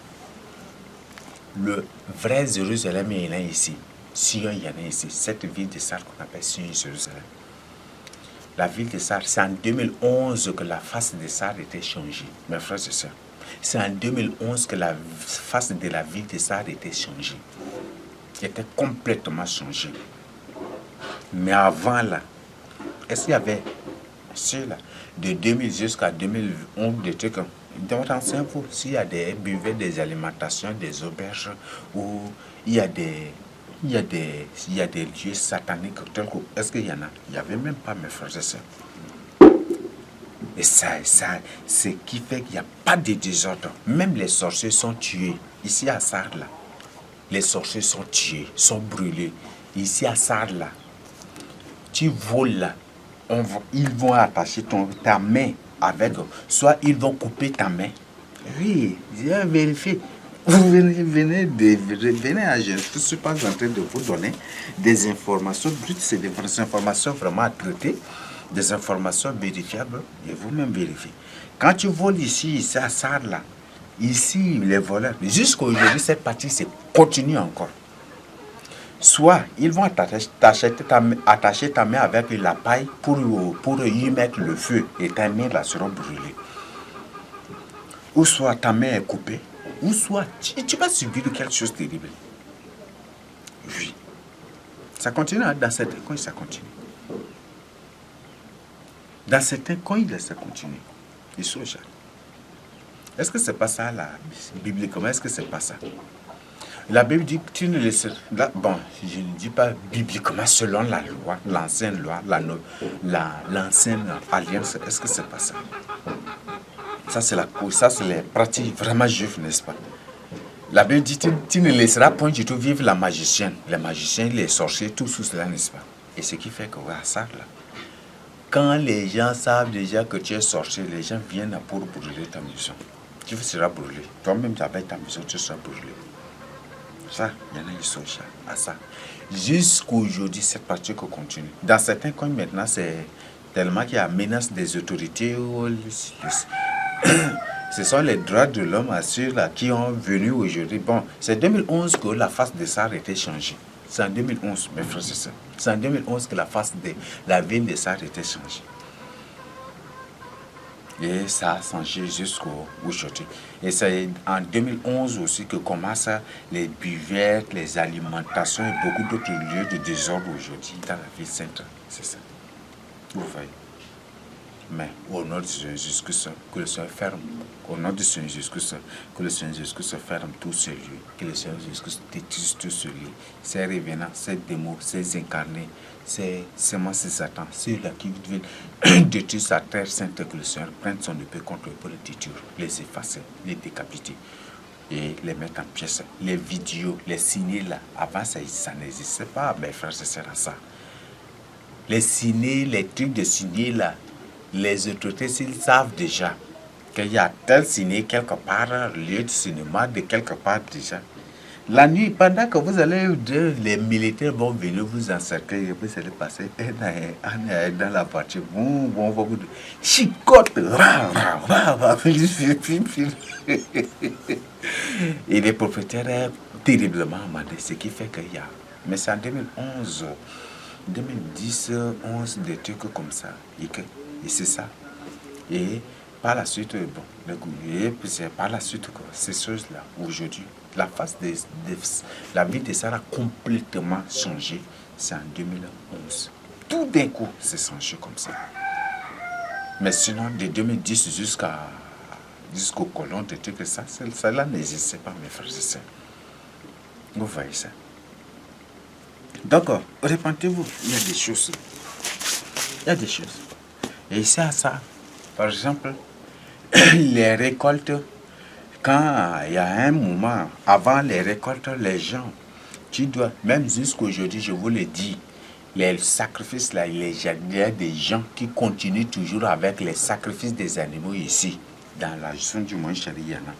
Le vrai Jérusalem, il y en a ici. Sion, il y en a ici. Cette ville de Sarre qu'on appelle Sion, Jérusalem. La ville de Sarre, c'est en 2011 que la face de Sarre était changée. Mes frères et sœurs. C'est en 2011 que la face de la ville de Sarre était changée. Elle était complètement changée. Mais avant là, est-ce qu'il y avait là, de 2000 jusqu'à 2011 des trucs dans votre cerveau, s'il y a des buvets, des alimentations, des auberges où il y a des lieux sataniques tels que, est-ce qu'il y en a? Il n'y avait même pas, mes frères et sœurs. Et ça, ce qui fait qu'il n'y a pas de désordre. Même les sorciers sont tués. Ici à Sarre là, les sorciers sont tués, sont brûlés. Ici à Sarre là, tu voles là, ils vont attacher ta main avec, soit ils vont couper ta main. Oui, j'ai vérifié. Vous venez à je ne suis pas en train de vous donner des informations brutes, c'est des informations vraiment à traiter, des informations vérifiables, et vous-même vérifiez. Quand tu voles ici à Sarre là, ici les voleurs, jusqu'aujourd'hui cette partie continue encore. Soit ils vont attacher ta main avec la paille pour y mettre le feu et ta main là sera brûlée. ou soit ta main est coupée, ou soit tu vas subir quelque chose de terrible. Oui. Ça continue, dans certains coins, ça continue. Dans certains coins, ça continue. Ils sont jeunes. Est-ce que c'est pas ça, là, bibliquement? Est-ce que c'est pas ça? La Bible dit que tu ne laisses... Bon, je ne dis pas bibliquement selon la loi, l'ancienne loi, l'ancienne alliance. Est-ce que c'est pas ça? Ça, c'est les pratiques vraiment juives, n'est-ce pas? La Bible dit que tu ne laisseras point du tout vivre la magicienne. Les magiciens, les sorciers, tout cela, n'est-ce pas? Et ce qui fait que, voilà, ça, là, quand les gens savent déjà que tu es sorcier, les gens viennent pour brûler ta maison. Tu seras brûlé. Toi-même, avec ta maison, tu seras brûlé. Ça, il y en a qui sont à ça. Jusqu'aujourd'hui, cette pratique continue. Dans certains coins, maintenant, c'est tellement qu'il y a menace des autorités. Ce sont les droits de l'homme assurés là, qui ont venu aujourd'hui. Bon, c'est 2011 que la face de Sarre a été changée. C'est en 2011, mes frères et sœurs. C'est en 2011 que la face de la ville de Sarre a été changée. Et ça a changé jusqu'aujourd'hui. Et c'est en 2011 aussi que commencent les buvettes, les alimentations et beaucoup d'autres lieux de désordre aujourd'hui dans la ville sainte. C'est ça. Vous voyez. Mais au nom de Jésus-Christ, que le Seigneur ferme. Au nom de Jésus-Christ, que le Seigneur Jésus-Christ ferme tous ces lieux. Que le Seigneur Jésus-Christ détruise tous ces lieux. Ces revenants, ces démons, ces incarnés, ces semences de Satan, ceux-là qui veulent détruire sa terre sainte, que le Seigneur prenne son épée contre eux pour les détruire, les effacer, les décapiter et les mettre en pièces. Les vidéos, les ciné là, avant ça n'existait pas, mes frères et sœurs, à ça. Les ciné, les trucs de ciné là, les autorités, s'ils savent déjà qu'il y a tel ciné quelque part, lieu de cinéma de quelque part déjà. La nuit, pendant que vous allez, les militaires vont venir vous encercler, vous allez passer dans la voiture, bon, vous chicote, et les propriétaires terriblement amendés, ce qui fait qu'il y a. Mais c'est en 2011, 2010, 11, des trucs comme ça, et c'est ça. Et par la suite, bon, et puis c'est par la suite que ces choses-là, aujourd'hui, la face de la vie de Sarah a complètement changé. C'est en 2011. Tout d'un coup, c'est changé comme ça. Mais sinon, de 2010 jusqu'au colon, des trucs ça, cela n'existait pas, mes frères et sœurs. Vous voyez ça. Donc, répentez-vous, il y a des choses. Il y a des choses. Et c'est à ça. Par exemple, les récoltes, quand il y a un moment, avant les récoltes, les gens, tu dois, même jusqu'aujourd'hui, je vous le dis, les sacrifices là, il y a des gens qui continuent toujours avec les sacrifices des animaux ici, dans la zone du Mont Chaliana.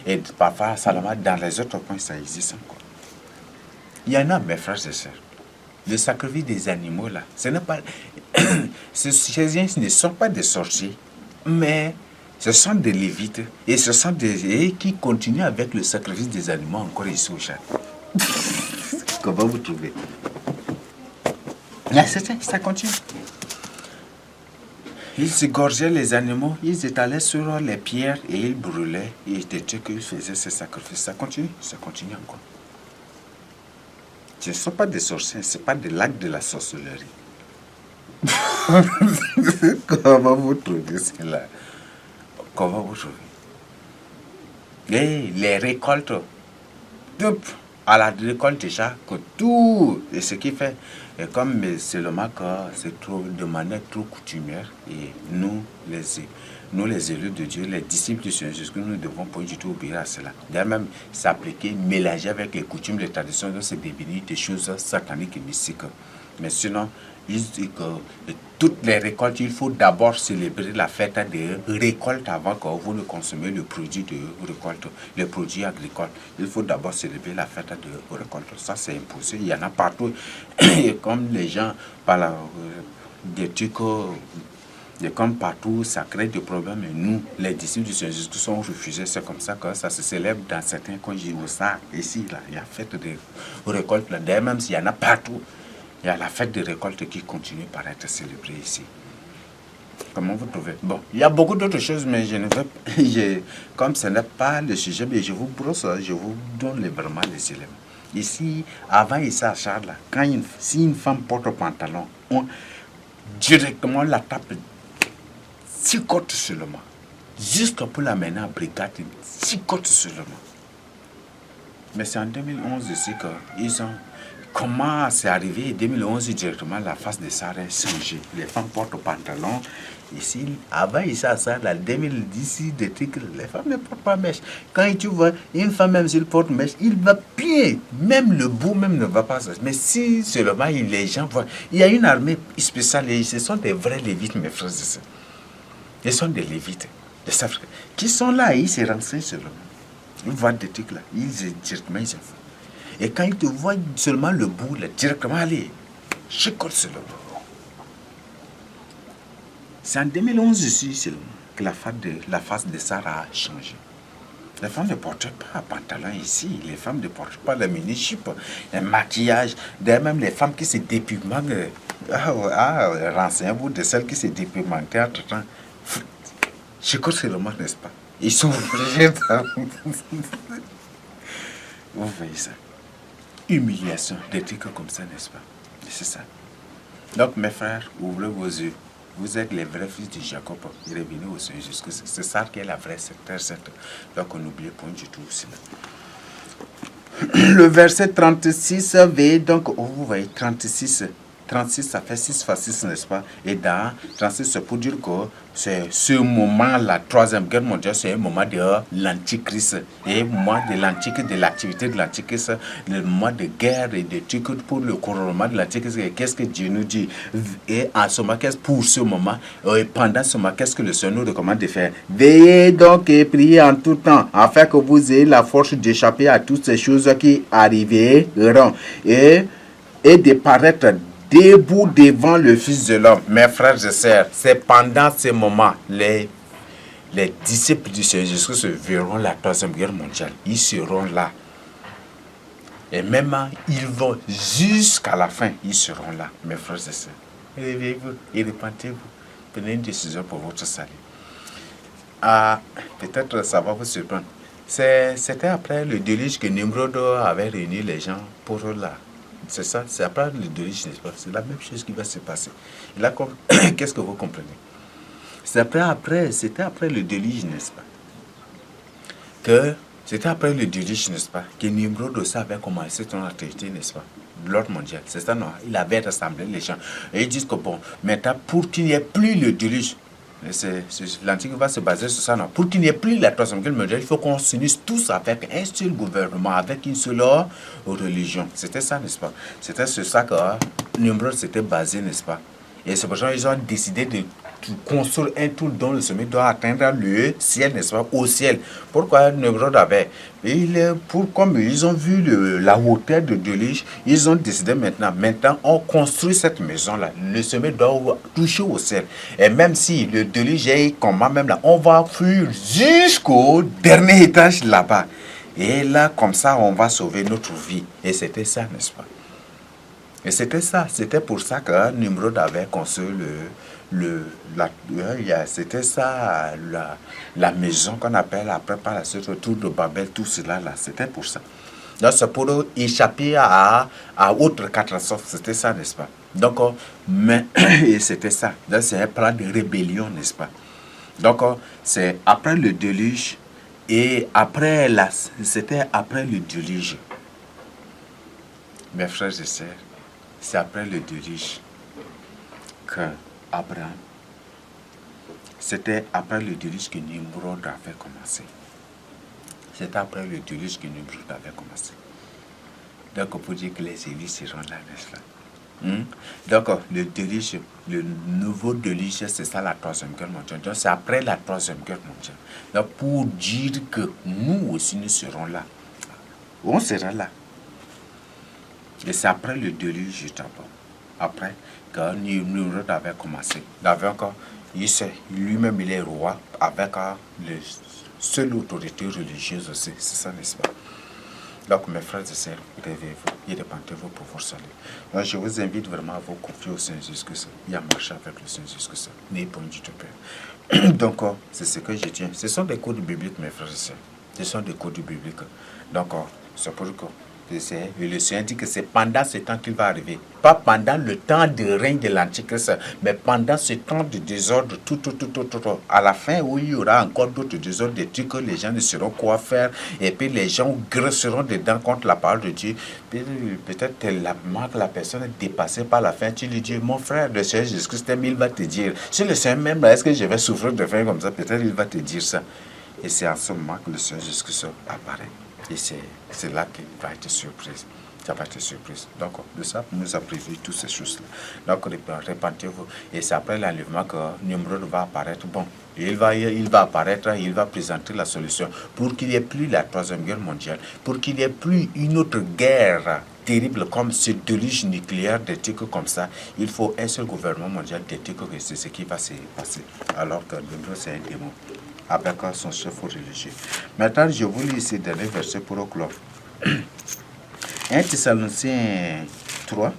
Et parfois, seulement dans les autres coins, ça existe encore. Il y en a, mes frères et sœurs. Le sacrifice des animaux là, ce n'est pas. Ces gens ne sont pas des sorciers, mais ce sont des lévites et ce sont des qui continuent avec le sacrifice des animaux encore ici au Tchad. Comment vous trouvez? Ça continue. Ils égorgeaient les animaux, ils étalaient sur les pierres et ils brûlaient. Et ils faisaient ces sacrifices. Ça continue encore. Ce ne sont pas des sorciers, ce n'est pas de l'acte de la sorcellerie. Comment vous trouvez cela? Comment vous trouvez? Et les récoltes, à la récolte déjà, que tout, et ce qui fait, et comme seulement que c'est trop de manière trop coutumière, et nous les élus de Dieu, les disciples du Seigneur Jésus, nous ne devons pas du tout obéir à cela. D'ailleurs même s'appliquer, mélanger avec les coutumes, les traditions, c'est devenu des choses sataniques et mystiques. Mais sinon, il dit que toutes les récoltes, il faut d'abord célébrer la fête de récolte avant que vous ne consommez le produit de récolte, le produit agricole. Il faut d'abord célébrer la fête de récolte. Ça, c'est imposé. Il y en a partout. Et comme les gens parlent des trucs, comme partout, ça crée des problèmes. Et nous, les disciples du Seigneur Jésus, sont refusés. C'est comme ça que ça se célèbre dans certains coins. Ça, ici, là, il y a fête de récolte. D'ailleurs, même s'il y en a partout, il y a la fête de récolte qui continue par être célébrée ici. Comment vous trouvez? Bon, il y a beaucoup d'autres choses, mais je ne vais pas. Comme ce n'est pas le sujet, mais je vous brosse, je vous donne vraiment les éléments. Ici, avant ici à Charles, si une femme porte un pantalon, on directement la tape 6 côtes seulement. Juste pour la mener en brigade, 6 côtes seulement. Mais c'est en 2011 ici qu'ils ont. Comment c'est arrivé? En 2011, directement, la face de Sarah a changé. Les femmes portent pantalon. Ici, avant, ici, à ça, la 2010, des trucs, les femmes ne portent pas mèche. Quand tu vois une femme, même s'il porte mèche, il va bien. Même le bout, même ne va pas. Mais si seulement les gens voient. Il y a une armée spéciale, et ce sont des vrais lévites, mes frères et sœurs. Ils sont des lévites, des Africains, qui sont là, ils se renseignent seulement. Ils voient des trucs là, directement, ils se font. Et quand ils te voient seulement le bout, là, directement, allez, je colle seulement. C'est en 2011 ici seulement que la face de Sarah a changé. Les femmes ne portent pas un pantalon ici. Les femmes ne portent pas le mini-jupe, le maquillage. D'ailleurs, même les femmes qui se dépigmentent. Renseignez-vous de celles qui se dépigmentent entre-temps. Je crois que c'est le mal, n'est-ce pas? Ils sont obligés de... Vous voyez ça? Humiliation, des trucs comme ça, n'est-ce pas? C'est ça. Donc, mes frères, ouvrez vos yeux. Vous êtes les vrais fils de Jacob. Revenez au Seigneur Jésus. C'est ça qui est la vraie secte. Donc, on n'oublie pas du tout cela. Le verset 36b, donc, vous voyez, 36, ça fait 6 fois 6, n'est-ce pas? Et dans 36, c'est pour dire que c'est ce moment, la troisième guerre mondiale, c'est un moment de l'antichrist. Et moment de l'antichrist, de l'activité de l'antichrist, le moment de guerre et de trucs pour le couronnement de l'antichrist. Qu'est-ce que Dieu nous dit? Et en ce moment, pour ce moment, et pendant ce moment, qu'est-ce que le Seigneur nous recommande de faire? Veillez donc et priez en tout temps, afin que vous ayez la force d'échapper à toutes ces choses qui arriveront. Et de paraître debout devant le Fils de l'homme. Mes frères et sœurs, c'est pendant ces moments, les disciples du Seigneur Jésus verront la troisième guerre mondiale. Ils seront là. Et même, ils vont jusqu'à la fin, ils seront là, mes frères et sœurs. Réveillez-vous et repentez-vous. Prenez une décision pour votre salut. Peut-être ça va vous surprendre. C'était après le déluge que Nimrod avait réuni les gens pour là. C'est ça, c'est après le déluge, n'est-ce pas? C'est la même chose qui va se passer. Et là, qu'est-ce que vous comprenez? C'était après le déluge, n'est-ce pas? C'était après le déluge, n'est-ce pas? Que Nimrod aussi avait commencé son activité, n'est-ce pas? De l'ordre mondial. C'est ça, non? Il avait rassemblé les gens. Et ils disent que bon, maintenant, pour qu'il n'y ait plus le déluge, l'Antique va se baser sur ça, non? Pour qu'il n'y ait plus la troisième guerre mondiale, il faut qu'on s'unisse tous avec un seul gouvernement, avec une seule religion. C'était ça, n'est-ce pas? C'était sur ça que Nimrod s'était basé, n'est-ce pas? Et c'est pour ça qu'ils ont décidé de construire un tour dont le sommet doit atteindre le ciel, n'est-ce pas? Au ciel. Pourquoi Nimrod avait? Comme ils ont vu la hauteur de déluge, ils ont décidé maintenant, on construit cette maison-là. Le sommet doit toucher au ciel. Et même si le déluge est comment même là, on va fuir jusqu'au dernier étage là-bas. Et là, comme ça, on va sauver notre vie. Et c'était ça, n'est-ce pas? Et c'était ça, c'était pour ça que Nimrod avait construit c'était ça, la maison qu'on appelle après par la suite, autour de Babel, tout cela là, c'était pour ça. Donc c'est pour échapper à autre catastrophe, c'était ça, n'est-ce pas? Donc, mais, et c'était ça, donc c'est un plan de rébellion, n'est-ce pas? Donc, c'est après le déluge, et après c'était après le déluge, mes frères et sœurs. C'est après le déluge que Abraham, c'était après le déluge que Nimrod avait commencé. C'était après le déluge que Nimrod avait commencé. Donc, on peut dire que les élites seront là, n'est-ce pas? Donc, le déluge, le nouveau déluge, c'est ça la troisième guerre mondiale. Donc, c'est après la troisième guerre mondiale. Donc, pour dire que nous aussi, nous serons là. On sera là. Et c'est après le déluge, justement. Après, quand Nimrod avait commencé. Lui-même, il est roi avec la seule autorité religieuse aussi. C'est ça, n'est-ce pas? Donc, mes frères et sœurs, réveillez-vous et répentez-vous pour votre salut. Donc, je vous invite vraiment à vous confier au Seigneur Jésus-Christ et à marcher avec le Seigneur Jésus-Christ. N'ayez pas du tout peur. Donc, c'est ce que je tiens. Ce sont des cours bibliques, mes frères et sœurs. Ce sont des cours bibliques. Donc, c'est pour que le Seigneur dit que c'est pendant ce temps qu'il va arriver. Pas pendant le temps de règne de l'Antichrist, mais pendant ce temps de désordre, tout. À la fin, où il y aura encore d'autres désordres, des trucs que les gens ne sauront quoi faire, et puis les gens graisseront dedans contre la parole de Dieu. Peut-être la personne est dépassée par la fin. Tu lui dis, mon frère, le Seigneur Jésus-Christ, il va te dire, si le Seigneur même, est-ce que je vais souffrir de faim comme ça? Peut-être il va te dire ça. Et c'est à ce moment que le Seigneur Jésus-Christ apparaît. Et c'est là qu'il va être surprise. Ça va être surprise. Donc, de ça, nous a prévu toutes ces choses-là. Donc, répentez-vous. Et c'est après l'enlèvement que Nimrod va apparaître. Bon, il va apparaître, il va présenter la solution pour qu'il n'y ait plus la troisième guerre mondiale, pour qu'il n'y ait plus une autre guerre terrible comme ce déluge nucléaire, des trucs comme ça. Il faut un seul gouvernement mondial, des trucs que c'est ce qui va se passer. Alors que Nimrod, c'est un démon avec son chef religieux. Maintenant, je vous lis ces derniers versets pour clore. 1 Thessaloniciens 3.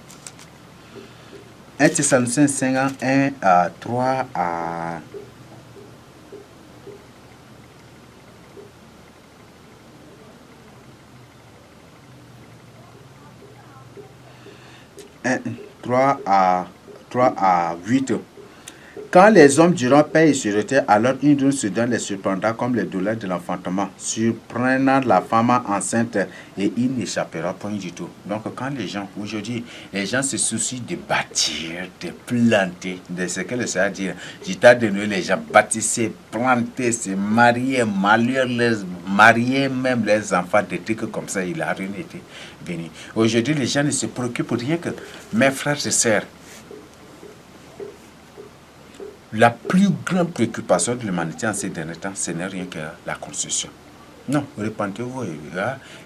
1 Thessaloniciens 5, 1 à 3 à... trois à 8. Quand les hommes diront paix et sûreté, alors une lune se donne les surprendra comme les douleurs de l'enfantement, surprenant la femme enceinte, et il n'échappera point du tout. Donc quand les gens, aujourd'hui, les gens se soucient de bâtir, de planter, de ce que le Seigneur dit, du tas de nous, les gens bâtissaient, plantaient, se mariaient, mariaient même les enfants, des trucs comme ça, il a rien été venu. Aujourd'hui, les gens ne se préoccupent rien que mes frères et sœurs. La plus grande préoccupation de l'humanité en ces derniers temps, ce n'est rien que la construction. Non, répandez-vous,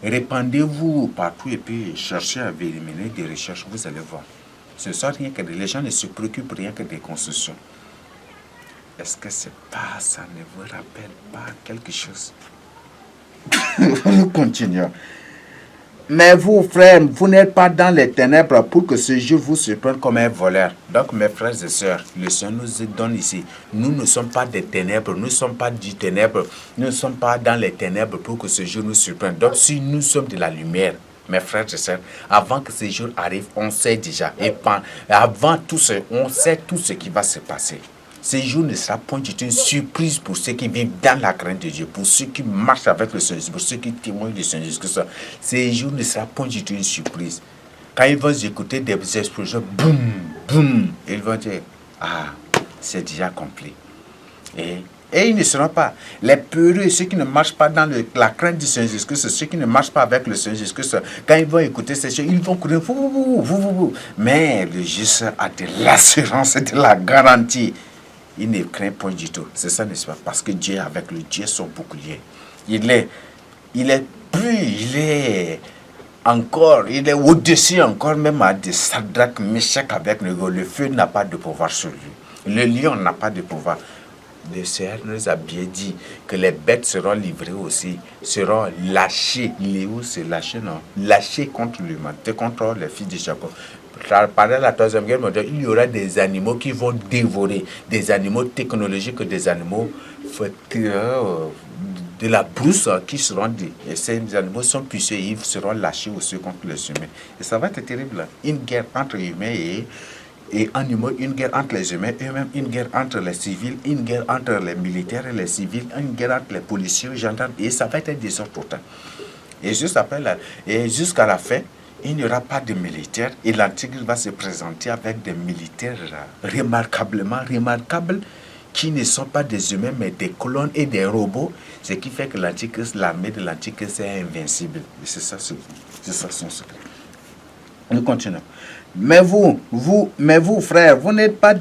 répandez-vous partout et puis cherchez à mener des recherches, vous allez voir. Ce ne sont rien que les gens ne se préoccupent rien que des constructions. Est-ce que ça ne vous rappelle pas quelque chose? Nous continuons. Mais vous, frères, vous n'êtes pas dans les ténèbres pour que ce jour vous surprenne comme un voleur. Donc, mes frères et sœurs, le Seigneur nous donne ici. Nous ne sommes pas des ténèbres, nous ne sommes pas du ténèbre, nous ne sommes pas dans les ténèbres pour que ce jour nous surprenne. Donc, si nous sommes de la lumière, mes frères et sœurs, avant que ce jour arrive, on sait déjà. Et avant tout ça, on sait tout ce qui va se passer. Ce jour ne sera point du tout une surprise pour ceux qui vivent dans la crainte de Dieu, pour ceux qui marchent avec le Seigneur, pour ceux qui témoignent du Seigneur. Ce jour ne sera point du tout une surprise. Quand ils vont écouter des explosions, boum, boum, ils vont dire, ah, c'est déjà accompli. Et ils ne seront pas les peureux, ceux qui ne marchent pas dans la crainte du Seigneur Jésus-Christ, ceux qui ne marchent pas avec le Seigneur Jésus-Christ. Quand ils vont écouter ces choses, ils vont courir, mais le juste a de l'assurance et de la garantie. Il ne craint point du tout. C'est ça, n'est-ce pas? Parce que Dieu, avec le Dieu, son bouclier. Il est au-dessus encore même à des Sadrach, Meshach avec le feu n'a pas de pouvoir sur lui. Le lion n'a pas de pouvoir. Le Seigneur nous a bien dit que les bêtes seront livrées aussi, seront lâchées. Léo c'est lâché, non? Lâchées contre l'humanité, contre les fils de Jacob. Pendant la troisième guerre mondiale, il y aura des animaux qui vont dévorer, des animaux technologiques, des animaux de la brousse qui seront dit. Et ces animaux sont puissants et ils seront lâchés aussi contre les humains. Et ça va être terrible. Une guerre entre humains et animaux, une guerre entre les humains, eux-mêmes, une guerre entre les civils, une guerre entre les militaires et les civils, une guerre entre les policiers, les gendarmes, et ça va être un désordre total. Et juste après, et jusqu'à la fin, il n'y aura pas de militaires et l'Antichrist va se présenter avec des militaires remarquablement remarquables qui ne sont pas des humains mais des colonnes et des robots, ce qui fait que l'Antichrist, l'armée de l'Antichrist est invincible. Et c'est ça son secret. Nous continuons. Mais vous, frères, vous n'êtes pas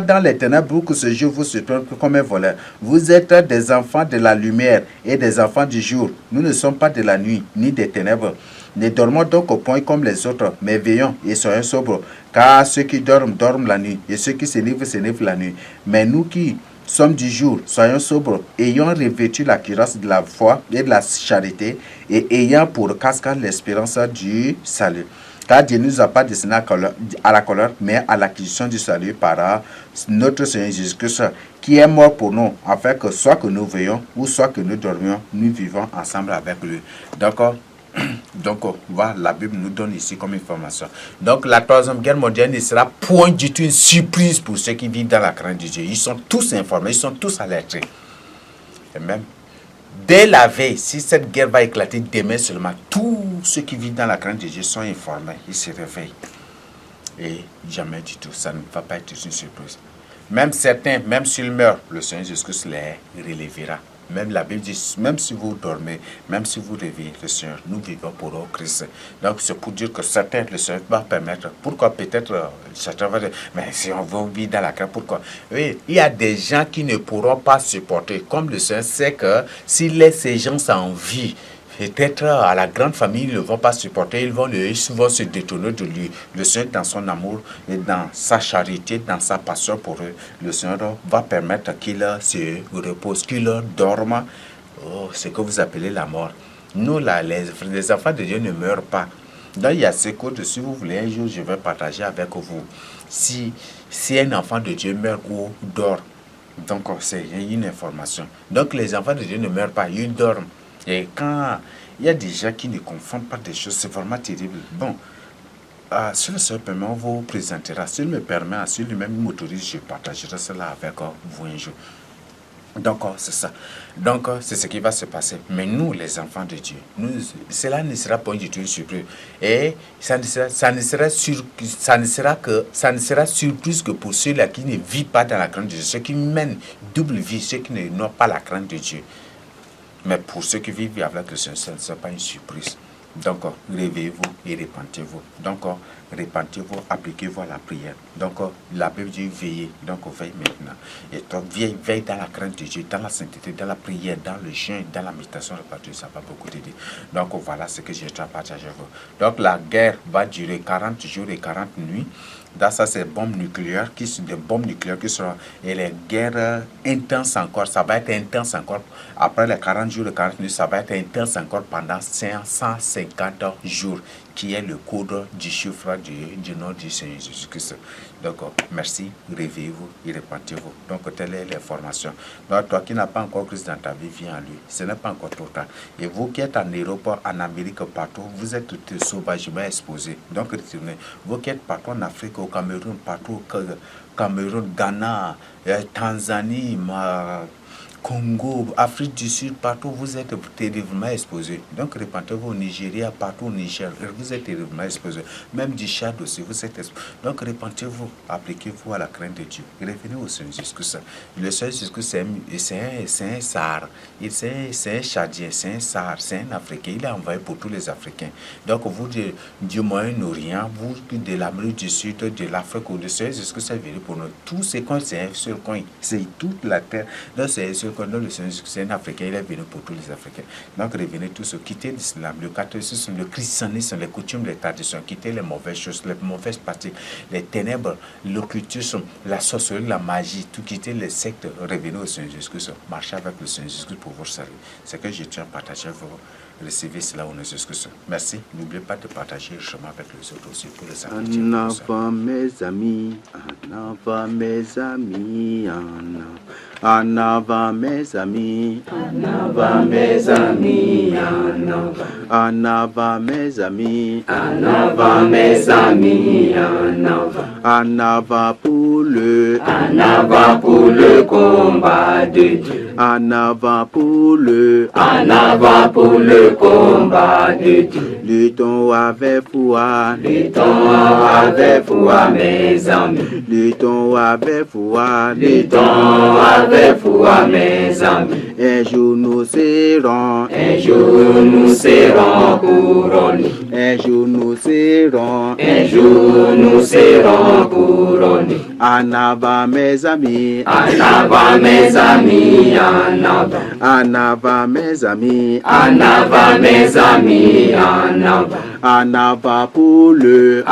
dans les ténèbres pour que ce jour vous surprenne comme un voleur. Vous êtes des enfants de la lumière et des enfants du jour. Nous ne sommes pas de la nuit, ni des ténèbres. Ne dormons donc au point comme les autres, mais veillons et soyons sobres. Car ceux qui dorment, dorment la nuit, et ceux qui s'énivrent la nuit. Mais nous qui sommes du jour, soyons sobres, ayant revêtu la cuirasse de la foi et de la charité, et ayant pour casque l'espérance du salut. Car Dieu ne nous a pas destiné à la colère, mais à l'acquisition du salut par notre Seigneur Jésus-Christ, qui est mort pour nous, afin que soit que nous veillons ou soit que nous dormions, nous vivons ensemble avec lui. Donc, voilà, la Bible nous donne ici comme information. Donc, la troisième guerre mondiale ne sera point du tout une surprise pour ceux qui vivent dans la crainte de Dieu. Ils sont tous informés, ils sont tous alertés. Et même, dès la veille, si cette guerre va éclater demain seulement, tous ceux qui vivent dans la crainte de Dieu sont informés, ils se réveillent. Et jamais du tout, ça ne va pas être une surprise. Même certains, même s'ils meurent, le Seigneur Jésus-Christ les relèvera. Même la Bible dit, même si vous dormez, même si vous réveillez, le Seigneur, nous vivons pour au Christ. Donc c'est pour dire que certains, le Seigneur va permettre, pourquoi peut-être, certains vont dire, mais si on veut vivre dans la crainte, pourquoi? Oui, il y a des gens qui ne pourront pas supporter, comme le Seigneur sait que s'il laisse ces gens en vie, peut-être à la grande famille, ils ne vont pas supporter, ils vont se détourner de lui. Le Seigneur, dans son amour, et dans sa charité, dans sa passion pour eux, le Seigneur va permettre qu'ils se reposent, qu'ils dorment. Oh, ce que vous appelez la mort. Nous, là, les enfants de Dieu ne meurent pas. Donc, il y a ce code, si vous voulez, un jour, je vais partager avec vous. Si un enfant de Dieu meurt ou dort, donc c'est une information. Donc, les enfants de Dieu ne meurent pas, ils dorment. Et quand il y a des gens qui ne confondent pas des choses, c'est vraiment terrible. Bon, si le Seigneur permet, on vous présentera. S'il me permet, si lui-même m'autorise, je partagerai cela avec vous un jour. Donc, c'est ça. Donc, c'est ce qui va se passer. Mais nous, les enfants de Dieu, cela ne sera pas du tout surprise. Et ça ne sera surprise que pour ceux-là qui ne vivent pas dans la crainte de Dieu, ceux qui mènent double vie, ceux qui n'ont pas la crainte de Dieu. Mais pour ceux qui vivent avec le Seigneur, ce ne sera pas une surprise. Donc, réveillez-vous et repentez-vous. Donc, repentez-vous, appliquez-vous à la prière. Donc, la Bible dit veillez. Donc, veille maintenant. Et toi, veille dans la crainte de Dieu, dans la sainteté, dans la prière, dans le jeûne, dans la méditation répartie. Ça va beaucoup t'aider. Donc, voilà ce que j'ai à partager avec vous. Donc, la guerre va durer 40 jours et 40 nuits. Dans ça, c'est des bombes nucléaires qui seront. Et les guerres intenses encore, ça va être intense encore. Après les 40 jours et 40 nuits, ça va être intense encore pendant 550 jours, qui est le code du chiffre du nom du Seigneur Jésus-Christ. Donc, merci, réveillez-vous et repentez-vous. Donc, telle est l'information. Donc, toi qui n'as pas encore Christ dans ta vie, viens à lui. Ce n'est pas encore trop tard. Et vous qui êtes en Europe, en Amérique, partout, vous êtes sauvagement exposés. Donc, retournez. Vous qui êtes partout en Afrique, au Cameroun, partout, Cameroun, Ghana, Tanzanie, Congo, Afrique du Sud, partout vous êtes terriblement exposés. Donc repentez-vous au Nigeria, partout au Niger, vous êtes terriblement exposés. Même du Tchad aussi, vous êtes exposés. Donc repentez-vous, appliquez-vous à la crainte de Dieu. Revenez au Seigneur Jésus-Christ. Le Seigneur Jésus-Christ, c'est un Sahara. C'est un Tchadien, c'est un Sahara, c'est un Africain. Il est envoyé pour tous les Africains. Donc vous du Moyen-Orient, vous de l'Amérique du Sud, de l'Afrique, le Seigneur Jésus-Christ est venu pour nous. Tous ces coins, c'est un seul coin. C'est toute la terre. Donc c'est un seul coin. Donc le Seigneur Jésus-Christ est un Africain, il est venu pour tous les Africains. Donc revenez tous, quittez l'islam, le catholicisme, le christianisme, les coutumes, les traditions, quittez les mauvaises choses, les mauvaises pratiques, les ténèbres, l'occultisme, la sorcellerie, la magie, tout quittez les sectes, revenez au Seigneur Jésus-Christ, marchez avec le Seigneur Jésus-Christ pour vous saluer. C'est que je tiens à partager avec vous. Recevez cela au nom de Jésus-Christ. Merci. N'oubliez pas de partager le chemin avec les autres aussi pour les amis. En avant mes amis, en avant mes amis, en avant mes amis, en avant mes amis, en avant mes amis, en avant mes amis, en avant pour le combat de Dieu, en avant pour le combat de Dieu. Luttons avec foi, mes amis. Luttons avec foi, mes amis. Un jour nous serons couronnés. Un jour nous serons couronnés. En avant mes amis, en avant mes amis, en avant mes amis, en avant mes amis, en avant pour le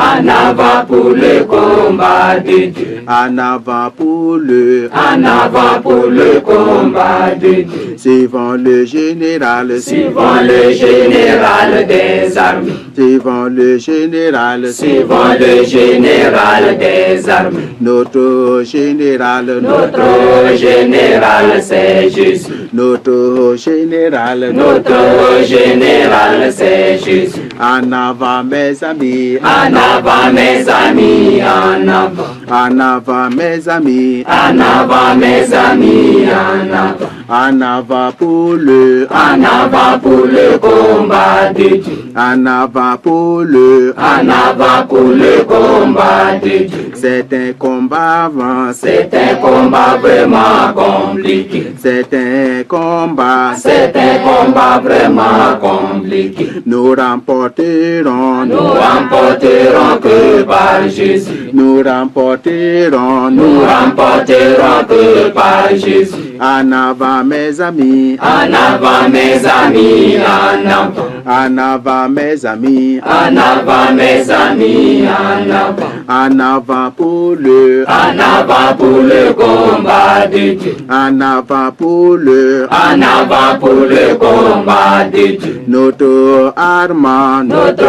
combat de Dieu. En avant pour le, en avant pour le combat de Dieu. Suivant le général, Suivant le général des armées. Suivant le général, Suivant le général des armées. Notre général, Notre général c'est Jésus. Notre général, Notre général c'est Jésus. En avant mes amis, En avant mes amis, en avant. en avant mes amis, En avant mes amis, en avant. en avant pour le, En avant pour le combat de Dieu. en avant pour le, En avant pour le combat de Dieu. c'est un combat avancé, C'est un combat vraiment compliqué. c'est un combat, C'est un combat vraiment compliqué. nous remporterons, Nous remporterons que par Jésus. nous remporterons, Nous remporterons que par Jésus. en avant mes amis, En avant mes amis, en avant. en avant mes amis, En avant mes amis, en avant. en avant pour le, En avant pour le combat de Dieu. en avant pour le, En avant pour le combat de Dieu. notre arme, Notre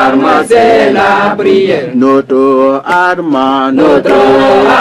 arme c'est la prière. notre arme, Notre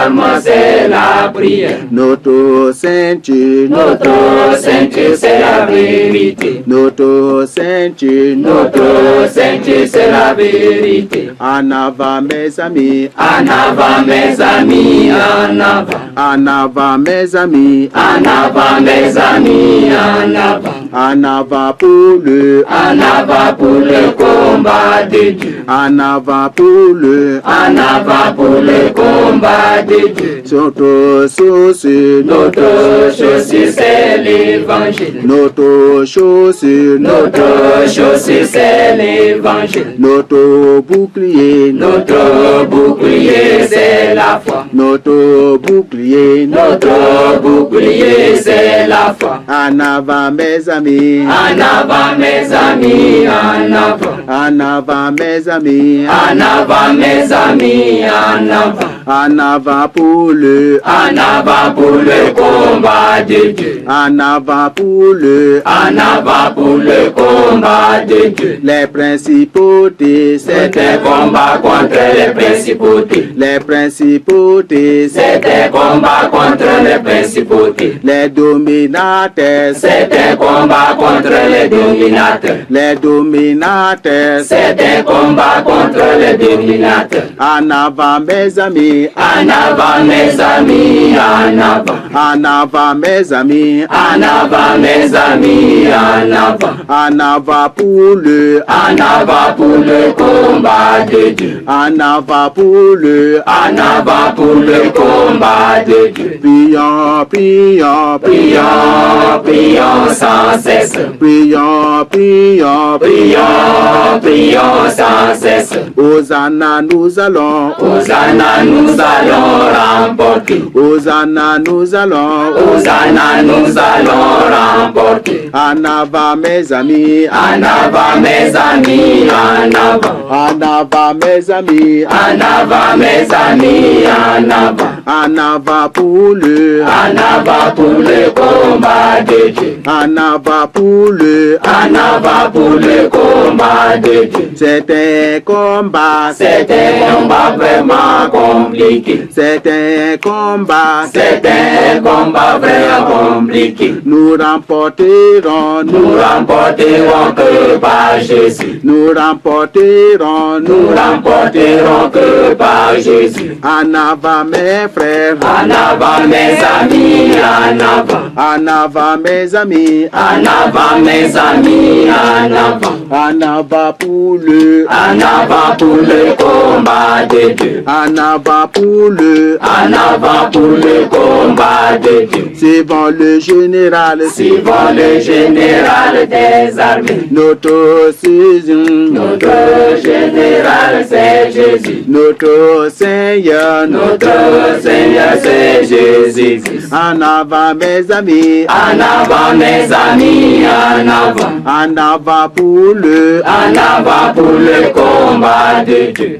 arme c'est la prière. notre ceinture, Notre ceinture c'est la vérité. notre ceinture, Notre ceinture c'est la vérité. en avant mes amis, En avant mes amis, en avant. en avant mes amis, En avant mes amis, en avant. en avant pour le, En avant pour le combat de Dieu. en avant pour le, En avant pour le combat de Dieu. notre chaussure, Notre chaussure c'est l'évangile. notre chaussure, Notre chaussure c'est l'évangile. notre bouclier, Notre bouclier c'est la foi. notre bouclier, Notre bouclier c'est la foi. en avant mes amis, En avant mes amis, en avant. en avant mes amis, En avant mes amis, en avant. en avant pour le, En avant pour le combat de Dieu. en avant pour le, En avant pour le combat de Dieu. les principautés, C'est un combat contre les principautés. les principautés, C'est un combat contre les principautés. les dominateurs, C'est un combat contre les dominateurs. les dominateurs, C'est un combat contre les dominateurs. en avant mes amis, En avant mes amis, en avant. en avant mes amis, En avant mes amis, en avant. en avant pour le, En avant pour le combat de Dieu. en avant pour le, En avant pour le combat de Dieu. prions, prions, Prions, prions sans cesse. prions, prions, Prions, prions sans cesse. Hosanna nous allons, Hosanna nous allons remporter. Hosanna nous allons, Hosanna nous allons remporter. en avant mes amis, En avant mes amis, en avant. en avant mes amis, En avant mes amis, en avant. en avant pour le, En avant pour le combat de Dieu. en avant pour le, En avant pour le combat de Dieu. c'est un combat, C'est un combat vraiment compliqué. c'est un combat, C'est un combat vraiment compliqué. nous remporterons, Nous remporterons que par Jésus. nous remporterons, Nous remporterons que par Jésus. en avant mes frères, En avant mes amis, en avant. en avant mes amis, En avant mes amis, en avant. en avant pour le, En avant pour le combat de Dieu. en avant pour le, En avant pour le combat de Dieu. suivant le général, Suivant le général des armées. notre saison, Notre général c'est Jésus. notre Seigneur, Notre Seigneur c'est Jésus. en avant mes amis, En avant mes amis, en avant. en avant pour le, En avant pour le combat de Dieu.